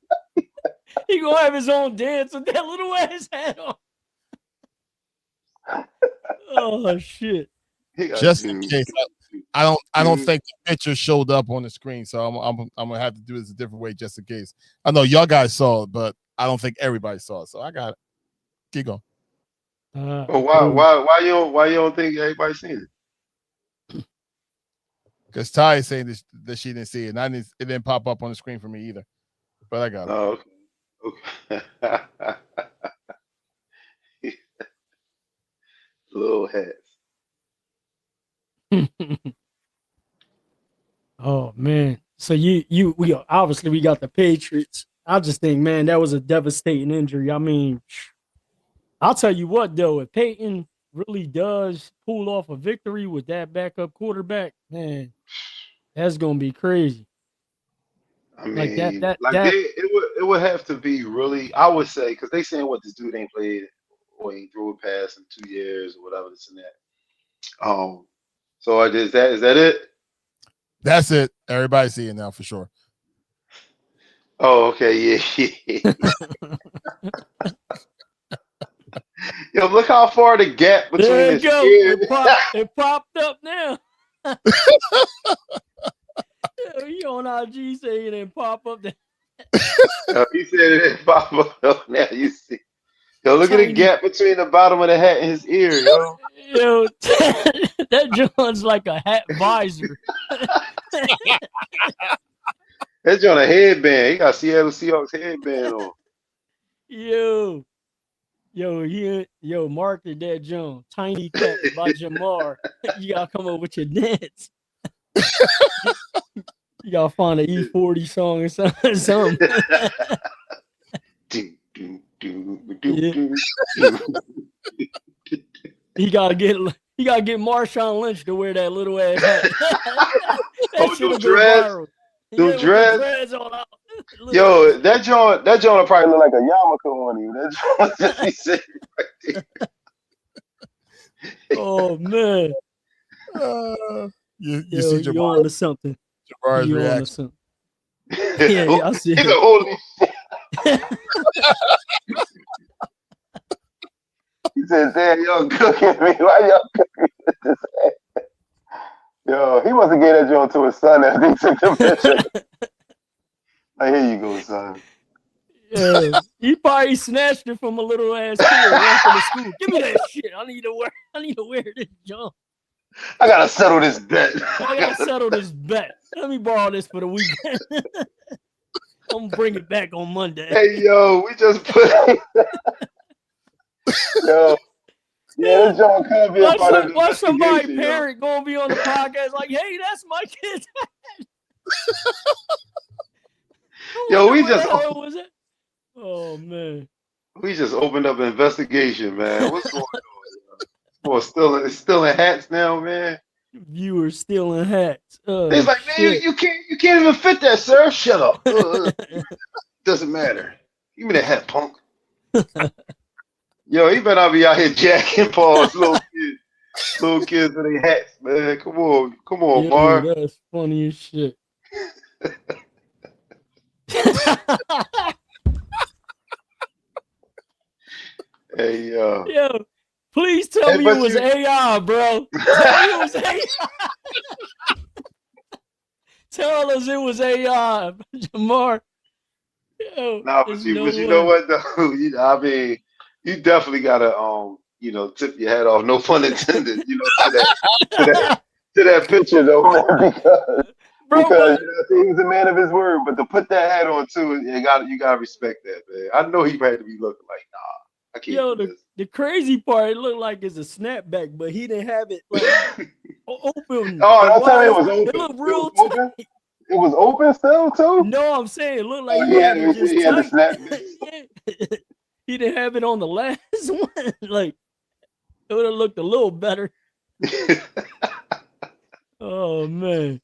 He gonna have his own dance with that little ass hat on. Oh shit! Just in case, I don't think the picture showed up on the screen, so I'm gonna have to do this a different way just in case. I know y'all guys saw it, but I don't think everybody saw it, so I got it. Keep going. Why you don't think everybody seen it? Because Ty is saying that she didn't see it, and it didn't pop up on the screen for me either. But I got it. Oh, okay. Little hats. Oh man. So we obviously got the Patriots. I just think, man, that was a devastating injury. I mean, I'll tell you what though, if Peyton really does pull off a victory with that backup quarterback, man, that's gonna be crazy. I mean, it would have to be really. I would say because they saying what this dude ain't played or ain't threw a pass in 2 years or whatever this and that. So is that it? That's it. Everybody see it now for sure. Oh, okay, yeah. Yo, look how far the gap between there his you go. ears. It popped up now. You on IG saying it didn't pop up there. He said it didn't pop up. Now you see. Yo, look at the Tiny. gap between the bottom of the hat and his ear, yo. Yo, that John's like a hat visor. That's on a headband. He got Seattle Seahawks headband on. Yo, market that John. Tiny Caps by Jamar. You gotta come up with your dance. You gotta find an E40 song or something. He gotta get Marshawn Lynch to wear that little ass hat. That shit'll go viral. Them dreads all out. Yo, that joint will probably look like a yarmulke on you. That joint just be sitting right there. Oh man. You see you on to something. Jamar's You on to reaction. something. Yeah, I see. He's like, holy shit. He said, "Damn, y'all cooking me. Why y'all cooking me with this ass?" Yo, he must have gave that joint to his son after he took the picture. Like, here you go, son. Yeah, he probably snatched it from a little ass kid walking to school. Give me that shit. I need to wear this junk. I gotta settle this bet. I gotta settle this bet. Let me borrow this for the weekend. I'm gonna bring it back on Monday. Hey, yo, we just put. Yo, yeah, this joint could be a part of the Why somebody investigation, parent gonna be on the podcast like, hey, that's my kid's hat. Yo, we just. Was it? Oh man. We just opened up an investigation, man. What's going on? Boy, it's still in hats now, man. Viewers stealing hats. He's like, man, you can't even fit that, sir. Shut up. Doesn't matter. Give me that hat, punk. Yo, he better not be out here jacking Paul's little kids in their hats, man. Come on, Mar. That's funny as shit. Hey, yo. Please tell me it was AI, bro. Tell me it was AI. Tell us it was AI, Jamar. Nah, but you know what though? I mean, you definitely gotta tip your hat off. No pun intended. To that picture though, man, because he was a man of his word. But to put that hat on too, you gotta respect that, man. I know he had to be looking like, nah. I can't the crazy part, it looked like it's a snapback, but he didn't have it like open. Oh, that's how it was open. It looked real tight. It was open still too? No, I'm saying it looked like he had the snapback. He didn't have it on the last one. Like, it would have looked a little better. Oh man.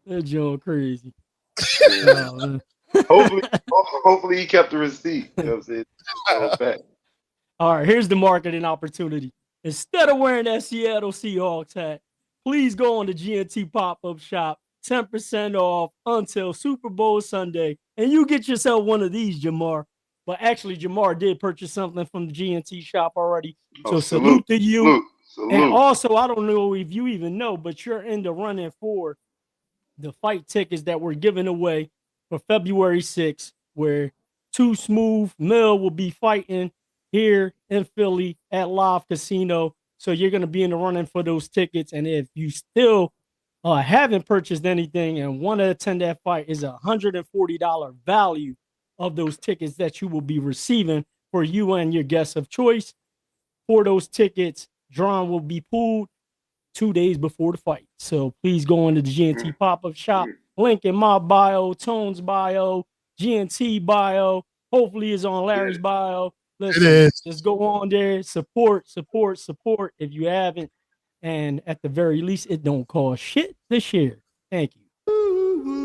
That joint crazy. Oh, man. Hopefully he kept the receipt. You know what I'm saying? All right, here's the marketing opportunity. Instead of wearing that Seattle Seahawks hat, please go on the GNT pop-up shop, 10% off until Super Bowl Sunday, and you get yourself one of these, Jamar. But actually, Jamar did purchase something from the GNT shop already. So salute to you. Salute. And also, I don't know if you even know, but you're in the running for the fight tickets that we're giving away for February 6th, where Too Smooth Mill will be fighting here in Philly at Live Casino. So you're going to be in the running for those tickets. And if you still haven't purchased anything and want to attend that fight, is a $140 value of those tickets that you will be receiving for you and your guests of choice. For those tickets, drawing will be pulled 2 days before the fight. So please go into the GNT pop-up shop. Link in my bio, Tone's bio, GNT bio. Hopefully it's on Larry's bio. Listen, it is. Just go on there, support if you haven't. And at the very least, it don't cost shit to share. Thank you.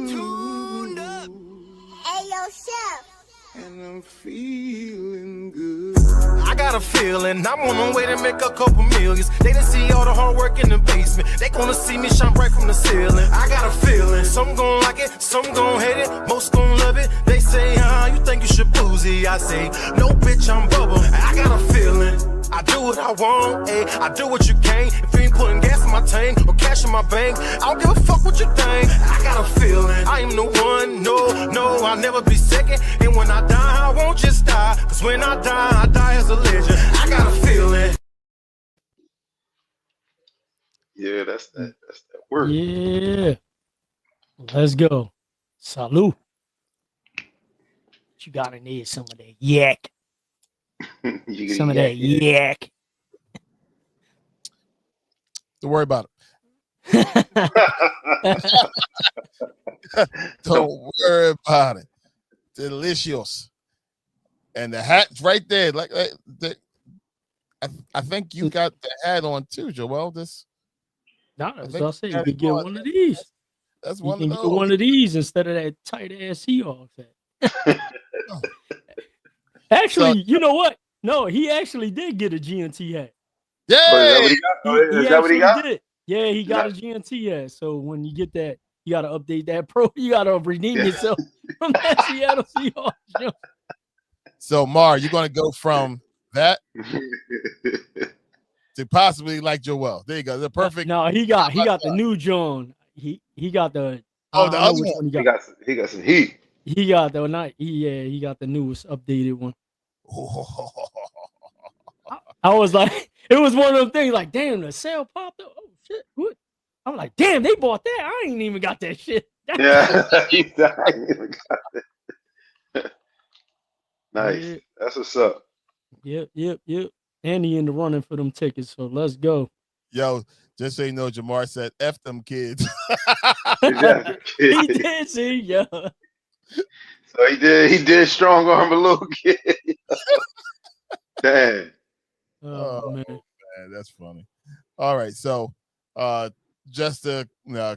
Tuned up. Hey, yo, chef. And I'm feeling good. I got a feeling I'm on my way to make a couple millions. They done see all the hard work in the basement. They gonna see me shine bright from the ceiling. I got a feeling, some gon' like it, some gon' hate it, most gon' love it. They say, you think you should boozy? I say, no, bitch, I'm bubble. I got a feeling, I do what I want, ayy. I do what you can't. If you ain't putting gas in my tank or cash in my bank, I don't give a fuck what you think. I got a feeling, I am the one, no, I'll never be second. And when I die, I won't just die, cause when I die as a legend. I got a feeling. Yeah, that's that word. Yeah. Let's go. Salute. You gotta need some of that yak. Some of that yak. Don't worry about it. Don't worry about it. Delicious. And the hat's right there. I think you got the hat on too, Joel. I'll say you could get one of these. That's one of those. Get one of these instead of that tight ass Seahawks hat. Actually, you know what? No, he actually did get a GNT hat. Yeah, is that what he got? Did. Yeah, he got a GNT hat. So when you get that, you got to update that pro. You got to redeem yourself from that Seattle Seahawks. So Mar, you're going to go from that to possibly like Joel. There you go. The perfect. No, he got the new John. He got the. The other one. He got some heat. He got the he got the newest updated one. I was like, it was one of them things like, damn, the sale popped up. Oh shit, what? I'm like, damn, they bought that. I ain't even got that shit. Yeah, I ain't even got that. Nice. Yeah. That's what's up. Yep. And he in the running for them tickets. So let's go. Yo, just so you know, Jamar said, F them kids. He did see, yeah. So he did strong arm a little kid. Damn. Oh man, that's funny. All right, so just to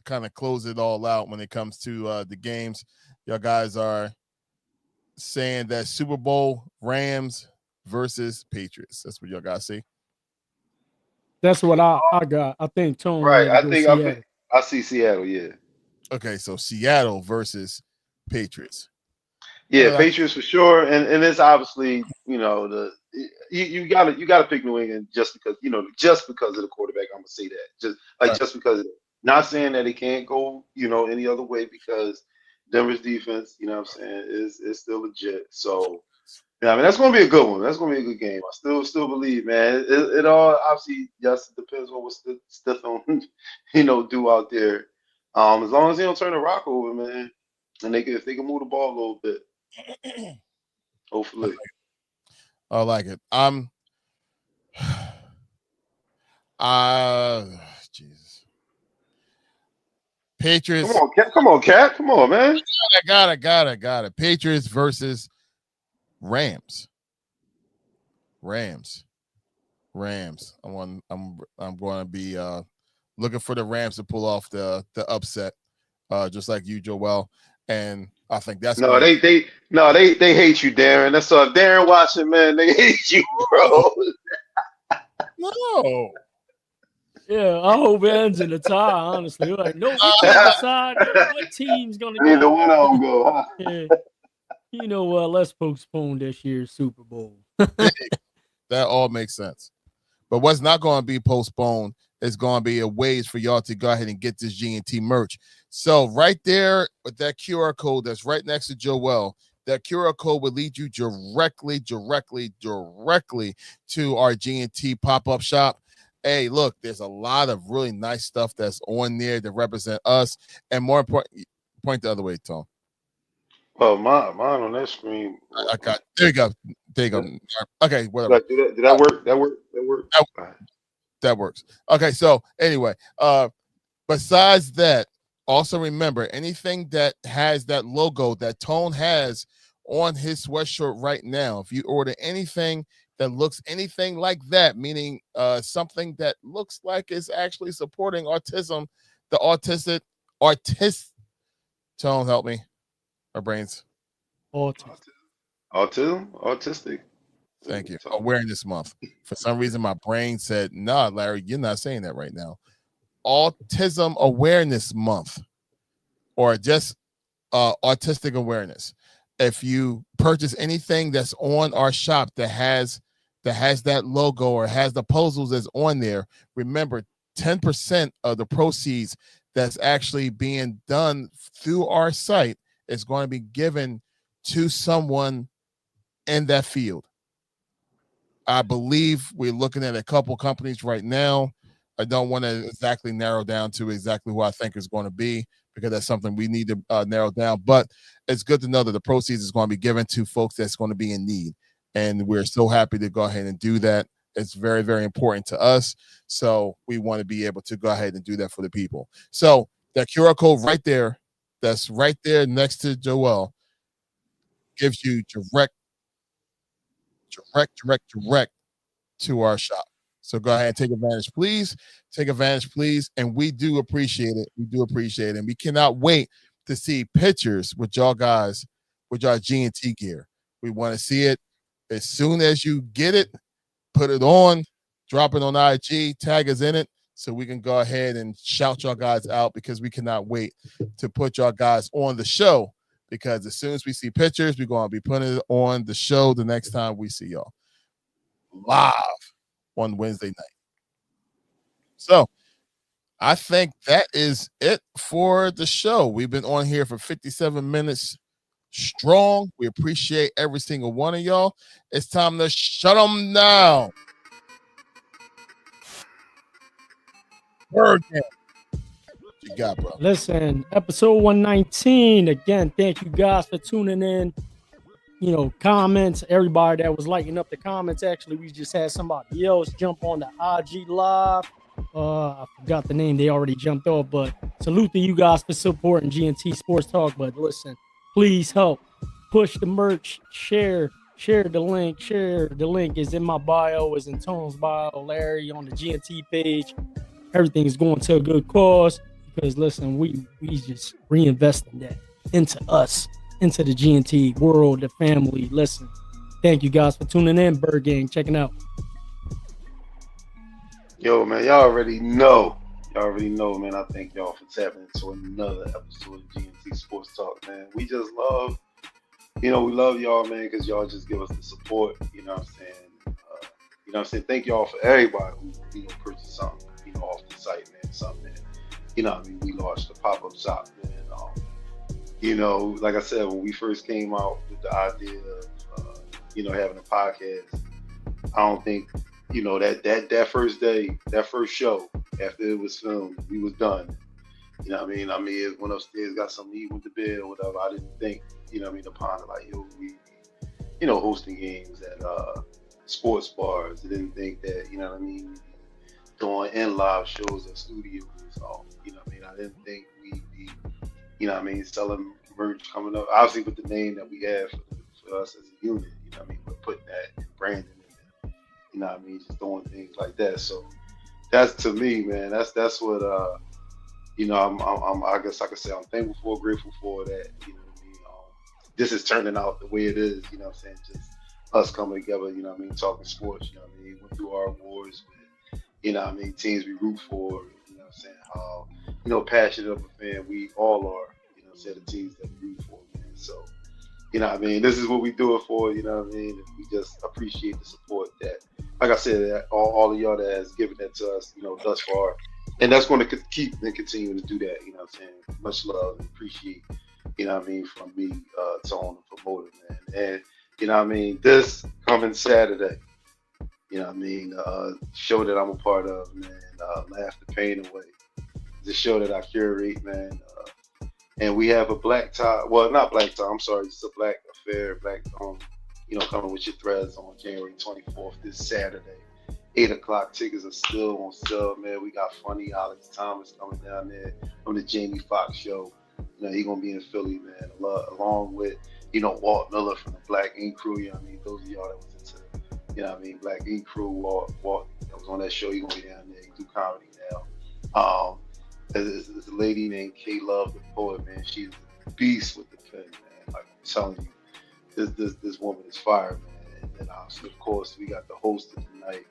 kind of close it all out when it comes to the games, y'all guys are saying that Super Bowl Rams versus Patriots. That's what y'all guys see. That's what I got. I think Tone. Right. I see Seattle. Yeah. Okay, so Seattle versus Patriots. Yeah, Patriots for sure, and it's obviously you gotta pick New England just because of the quarterback. I'm gonna say that just because. Not saying that it can't go any other way because Denver's defense, what I'm saying, is still legit. So yeah, I mean that's gonna be a good one. That's gonna be a good game. I still believe, man. It all obviously just depends on what Stefan do out there. As long as they don't turn the rock over, man, and if they can move the ball a little bit. Hopefully. I like it. Jesus. Patriots. Come on, Cat. Come on, man. I got it. Patriots versus Rams. Rams. I'm going to be looking for the Rams to pull off the upset, just like you, Joel. And I think that's they hate you, Darren. That's all. Darren watching, man, they hate you, bro. No. Yeah, I hope it ends in a tie. Honestly, like no, decide what team's gonna. Neither one of them go. Huh? Yeah. You know what? Let's postpone this year's Super Bowl. That all makes sense. But what's not going to be postponed is going to be a ways for y'all to go ahead and get this GNT merch. So right there with that QR code that's right next to Joel, that QR code will lead you directly to our GNT pop-up shop. Hey, look, there's a lot of really nice stuff that's on there to represent us. And more important, point the other way, Tom. Oh, mine on that screen. I got there you go. Okay, whatever. Did that work? That worked? That works. Okay, so anyway, besides that, also remember anything that has that logo that Tone has on his sweatshirt right now, if you order anything that looks anything like that, meaning something that looks like it's actually supporting autism, the autistic Tone, help me. Our brains. Autistic. Thank you. Awareness Month. For some reason, my brain said, "Nah, Larry, you're not saying that right now." Autism Awareness Month, or just autistic awareness. If you purchase anything that's on our shop that has that logo or has the puzzles that's on there, remember 10% of the proceeds that's actually being done through our site is going to be given to someone in that field. I believe we're looking at a couple companies right now. I don't want to exactly narrow down to exactly who I think is going to be, because that's something we need to narrow down. But it's good to know that the proceeds is going to be given to folks that's going to be in need. And we're so happy to go ahead and do that. It's very, very important to us. So we want to be able to go ahead and do that for the people. So that QR code right there, that's right there next to Joel, gives you direct to our shop. So go ahead and take advantage, please. Take advantage, please. And we do appreciate it. We do appreciate it. And we cannot wait to see pictures with y'all guys, with our GNT gear. We want to see it as soon as you get it. Put it on, drop it on IG, tag us in it, so we can go ahead and shout y'all guys out, because we cannot wait to put y'all guys on the show. Because as soon as we see pictures, we're going to be putting it on the show the next time we see y'all live on Wednesday night. So I think that is it for the show. We've been on here for 57 minutes strong. We appreciate every single one of y'all. It's time to shut them down. Bird game. What you got, bro? Listen, episode 119. Again, thank you guys for tuning in. You know, comments, everybody that was lighting up the comments. Actually, we just had somebody else jump on the IG live. I forgot the name. They already jumped off, but salute to you guys for supporting GNT Sportstalk. But listen, please help push the merch, share the link. Share the link is in my bio, is in Tone's bio, Larry on the GNT page. Everything is going to a good cause, because listen, we just reinvesting that into us, into the GNT world, the family. Listen, thank you guys for tuning in. Bird Gang, checking out. Yo, man, y'all already know. Man. I thank y'all for tapping into another episode of GNT Sports Talk, man. We just love, we love y'all, man, because y'all just give us the support. You know what I'm saying? Thank y'all for everybody who, purchased something, off the site, man. Something that, we launched a pop-up shop, man. Like I said, when we first came out with the idea of, having a podcast, I don't think, that first day, that first show, after it was filmed, we was done. It went upstairs, got something to eat, went to bed or whatever. I didn't think, to ponder like, we, hosting games at sports bars. I didn't think that, doing in live shows at studios. I didn't think we'd be, selling merch coming up. Obviously, with the name that we have for us as a unit, we're putting that and branding it, just doing things like that. So that's, to me, man, that's what, I guess I could say I'm thankful for, grateful for that, this is turning out the way it is, just us coming together, talking sports, went through our awards with, teams we root for, how, passionate of a fan we all are, the teams that we root for, man. So, this is what we do it for, and we just appreciate the support that, like I said, that all of y'all that has given that to us, thus far. And that's going to keep and continue to do that, Much love and appreciate, from me, Tone, the promoter, man. And, this coming Saturday, show that I'm a part of, man, Laugh the Pain Away. It's a show that I curate, man. And we have a black tie, well, not black tie, I'm sorry, it's a black affair, coming with your threads on January 24th, this Saturday. 8 o'clock tickets are still on sale, man. We got funny Alex Thomas coming down there from the Jamie Foxx show. He's going to be in Philly, man, along with, Walt Miller from the Black Ink Crew. Those of y'all that was into, Black Ink Crew, Walt that was on that show, he's going to be down there. He do comedy now. There's a lady named K Love, the poet, man. She's a beast with the pen, man. Like I'm telling you, this woman is fire, man. then obviously, of course, we got the host of the night.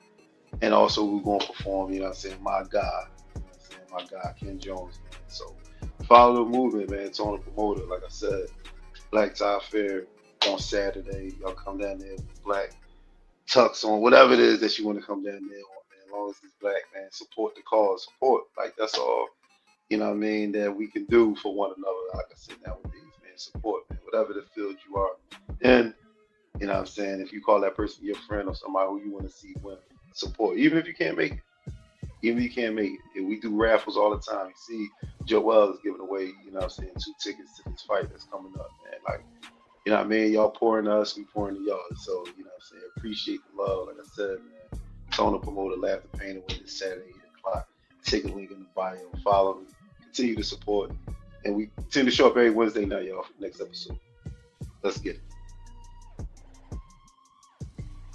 And also we're gonna perform, you know what I'm saying, my guy. You know what I'm saying, my guy, Ken Jones, man. So follow the movement, man. It's on the promoter. Like I said, Black Tie Fair on Saturday. Y'all come down there with black tux on, whatever it is that you want to come down there on, man. As long as it's black, man. Support the cause. Support. Like that's all, you know what I mean, that we can do for one another. Like I said nowadays, man. Support, man. Whatever the field you are. And you know what I'm saying, if you call that person your friend or somebody who you want to see win, support. Even if you can't make it. Even if you can't make it. If we do raffles all the time. You see Joel is giving away, you know what I'm saying, 2 tickets to this fight that's coming up, man. Like, you know what I mean? Y'all pouring us, we pouring to y'all. So, you know what I'm saying? Appreciate the love. Like I said, man. Tone the promoter, Laugh the Pain Away this Saturday, 8 o'clock. Ticket link in the bio. Follow me. Continue to support. And we continue to show up every Wednesday night, y'all, for the next episode. Let's get it.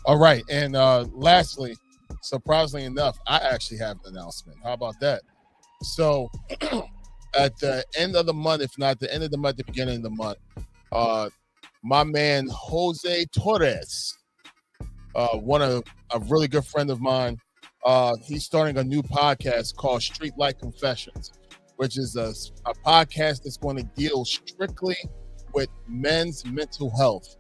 All right. And lastly, surprisingly enough, I actually have an announcement. How about that? So at the end of the month, if not the end of the month, the beginning of the month, my man Jose Torres, a really good friend of mine, he's starting a new podcast called Streetlight Confessions, which is a podcast that's going to deal strictly with men's mental health.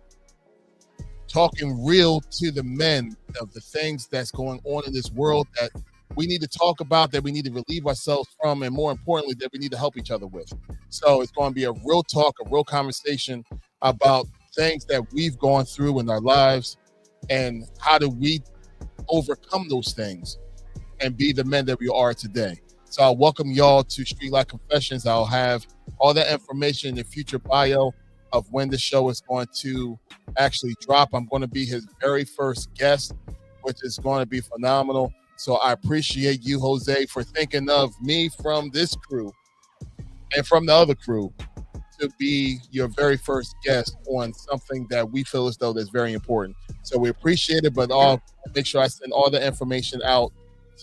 Talking real to the men of the things that's going on in this world that we need to talk about, that we need to relieve ourselves from, and more importantly, that we need to help each other with. So it's going to be a real talk, a real conversation about things that we've gone through in our lives and how do we overcome those things and be the men that we are today. So I'll welcome y'all to Streetlight Confessions. I'll have all that information in the future bio of when the show is going to actually drop. I'm going to be his very first guest, which is going to be phenomenal. So I appreciate you, Jose, for thinking of me from this crew and from the other crew to be your very first guest on something that we feel as though that's very important. So we appreciate it, but I'll make sure I send all the information out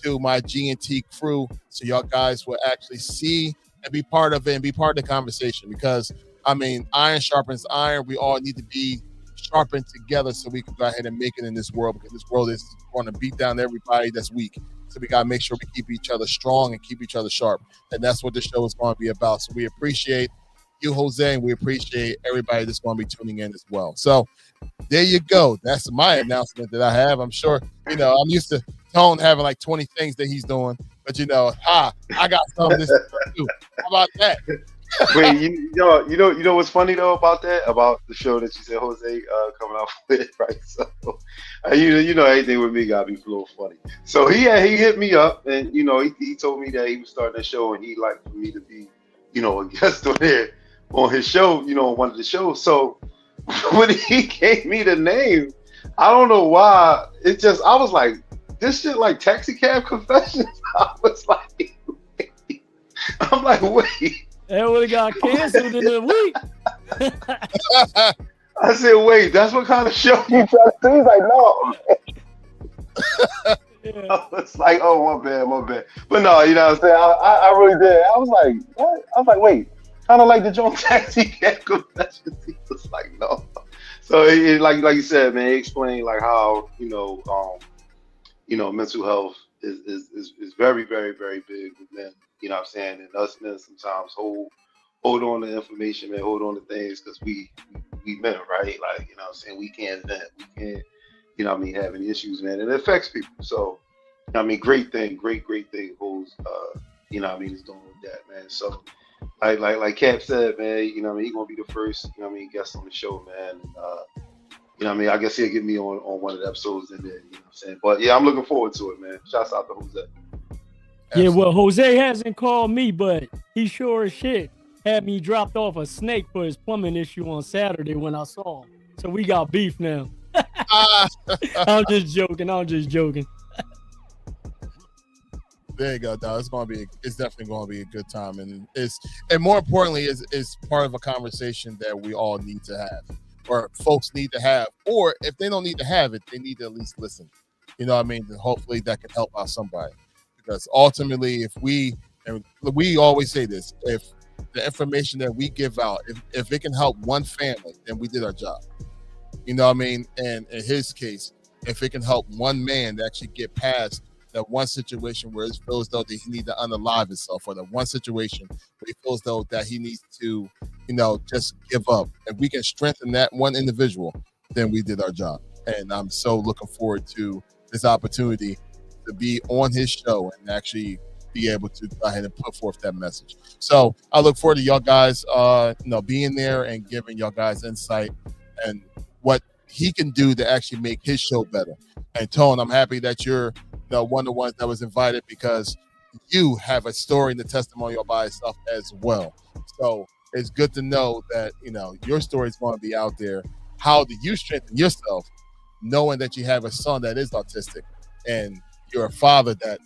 to my GNT crew so y'all guys will actually see and be part of it and be part of the conversation, because I mean, iron sharpens iron. We all need to be sharpened together so we can go ahead and make it in this world, because this world is going to beat down everybody that's weak. So we got to make sure we keep each other strong and keep each other sharp. And that's what the show is going to be about. So we appreciate you, Jose, and we appreciate everybody that's going to be tuning in as well. So there you go. That's my announcement that I have. I'm sure, I'm used to Tone having like 20 things that he's doing, but I got some of this too. How about that? Wait, you know what's funny though about that, about the show that you said Jose coming out with, right? So you know everything with me gotta be a little funny. So he hit me up, and he told me that he was starting a show and he'd like for me to be a guest on his show, on one of the shows. So when he gave me the name, I don't know why, I was like, this shit like Taxi Cab Confessions. I was like, wait. I'm like, wait. That would have got canceled in a week. I said, wait, that's what kind of show you trying to do? He's like, no. Yeah. I was like, oh, my bad. But no, you know what I'm saying? I really did. I was like, what? I was like, wait, kind of like the Jones Taxi Cab Confessions. He was like, no. So, like you said, man, he explained like how, mental health is very, very, very big with men. You know what I'm saying? And us men sometimes hold on to information, man, hold on to things because we men, right? Like, you know what I'm saying? We can't vent. We can't, have any issues, man. And it affects people. So, great thing holds, is doing with that, man. So, like Cap said, man, he gonna be the first, guest on the show, man. And, I guess he'll get me on one of the episodes in there, you know what I'm saying? But yeah, I'm looking forward to it, man. Shouts out to Jose. Yeah, well, Jose hasn't called me, but he sure as shit had me dropped off a snake for his plumbing issue on Saturday when I saw him. So we got beef now. I'm just joking. There you go, dog. It's definitely going to be a good time, and more importantly, is part of a conversation that we all need to have, or folks need to have, or if they don't need to have it, they need to at least listen. You know what I mean? And hopefully that can help out somebody. Because ultimately, if we always say this, if the information that we give out, if it can help one family, then we did our job. You know what I mean? And in his case, if it can help one man to actually get past that one situation where it feels though that he needs to unalive himself, or that one situation where he feels though that he needs to, just give up. If we can strengthen that one individual, then we did our job. And I'm so looking forward to this opportunity to be on his show and actually be able to go ahead and put forth that message. So I look forward to y'all guys, being there and giving y'all guys insight and what he can do to actually make his show better. And Tone, I'm happy that you're one of the ones that was invited, because you have a story and the testimonial by itself as well. So it's good to know that, your story is going to be out there. How do you strengthen yourself knowing that you have a son that is autistic and you're a father that,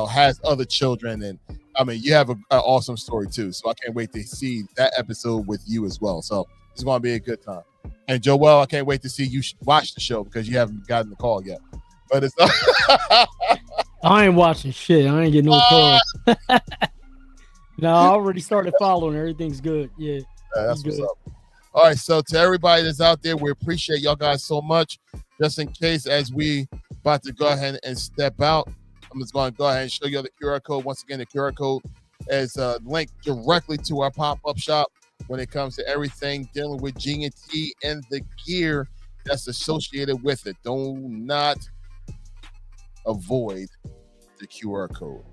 has other children? And I mean, you have an awesome story too. So I can't wait to see that episode with you as well. So it's going to be a good time. And Joel, I can't wait to see you watch the show, because you haven't gotten the call yet. But it's I ain't watching shit. I ain't getting no call. No, I already started following. Everything's good. Yeah, that's what's up. All right, so to everybody that's out there, we appreciate y'all guys so much. Just in case, as we about to go ahead and step out, I'm just going to go ahead and show you the QR code. Once again, the QR code is linked directly to our pop-up shop when it comes to everything dealing with GNT and the gear that's associated with it. Do not avoid the QR code.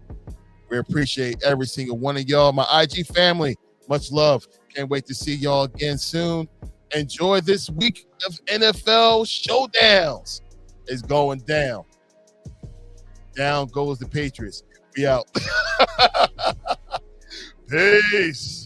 We appreciate every single one of y'all. My IG family, much love. Can't wait to see y'all again soon. Enjoy this week of NFL showdowns. It's going down. Down goes the Patriots. We out. Peace.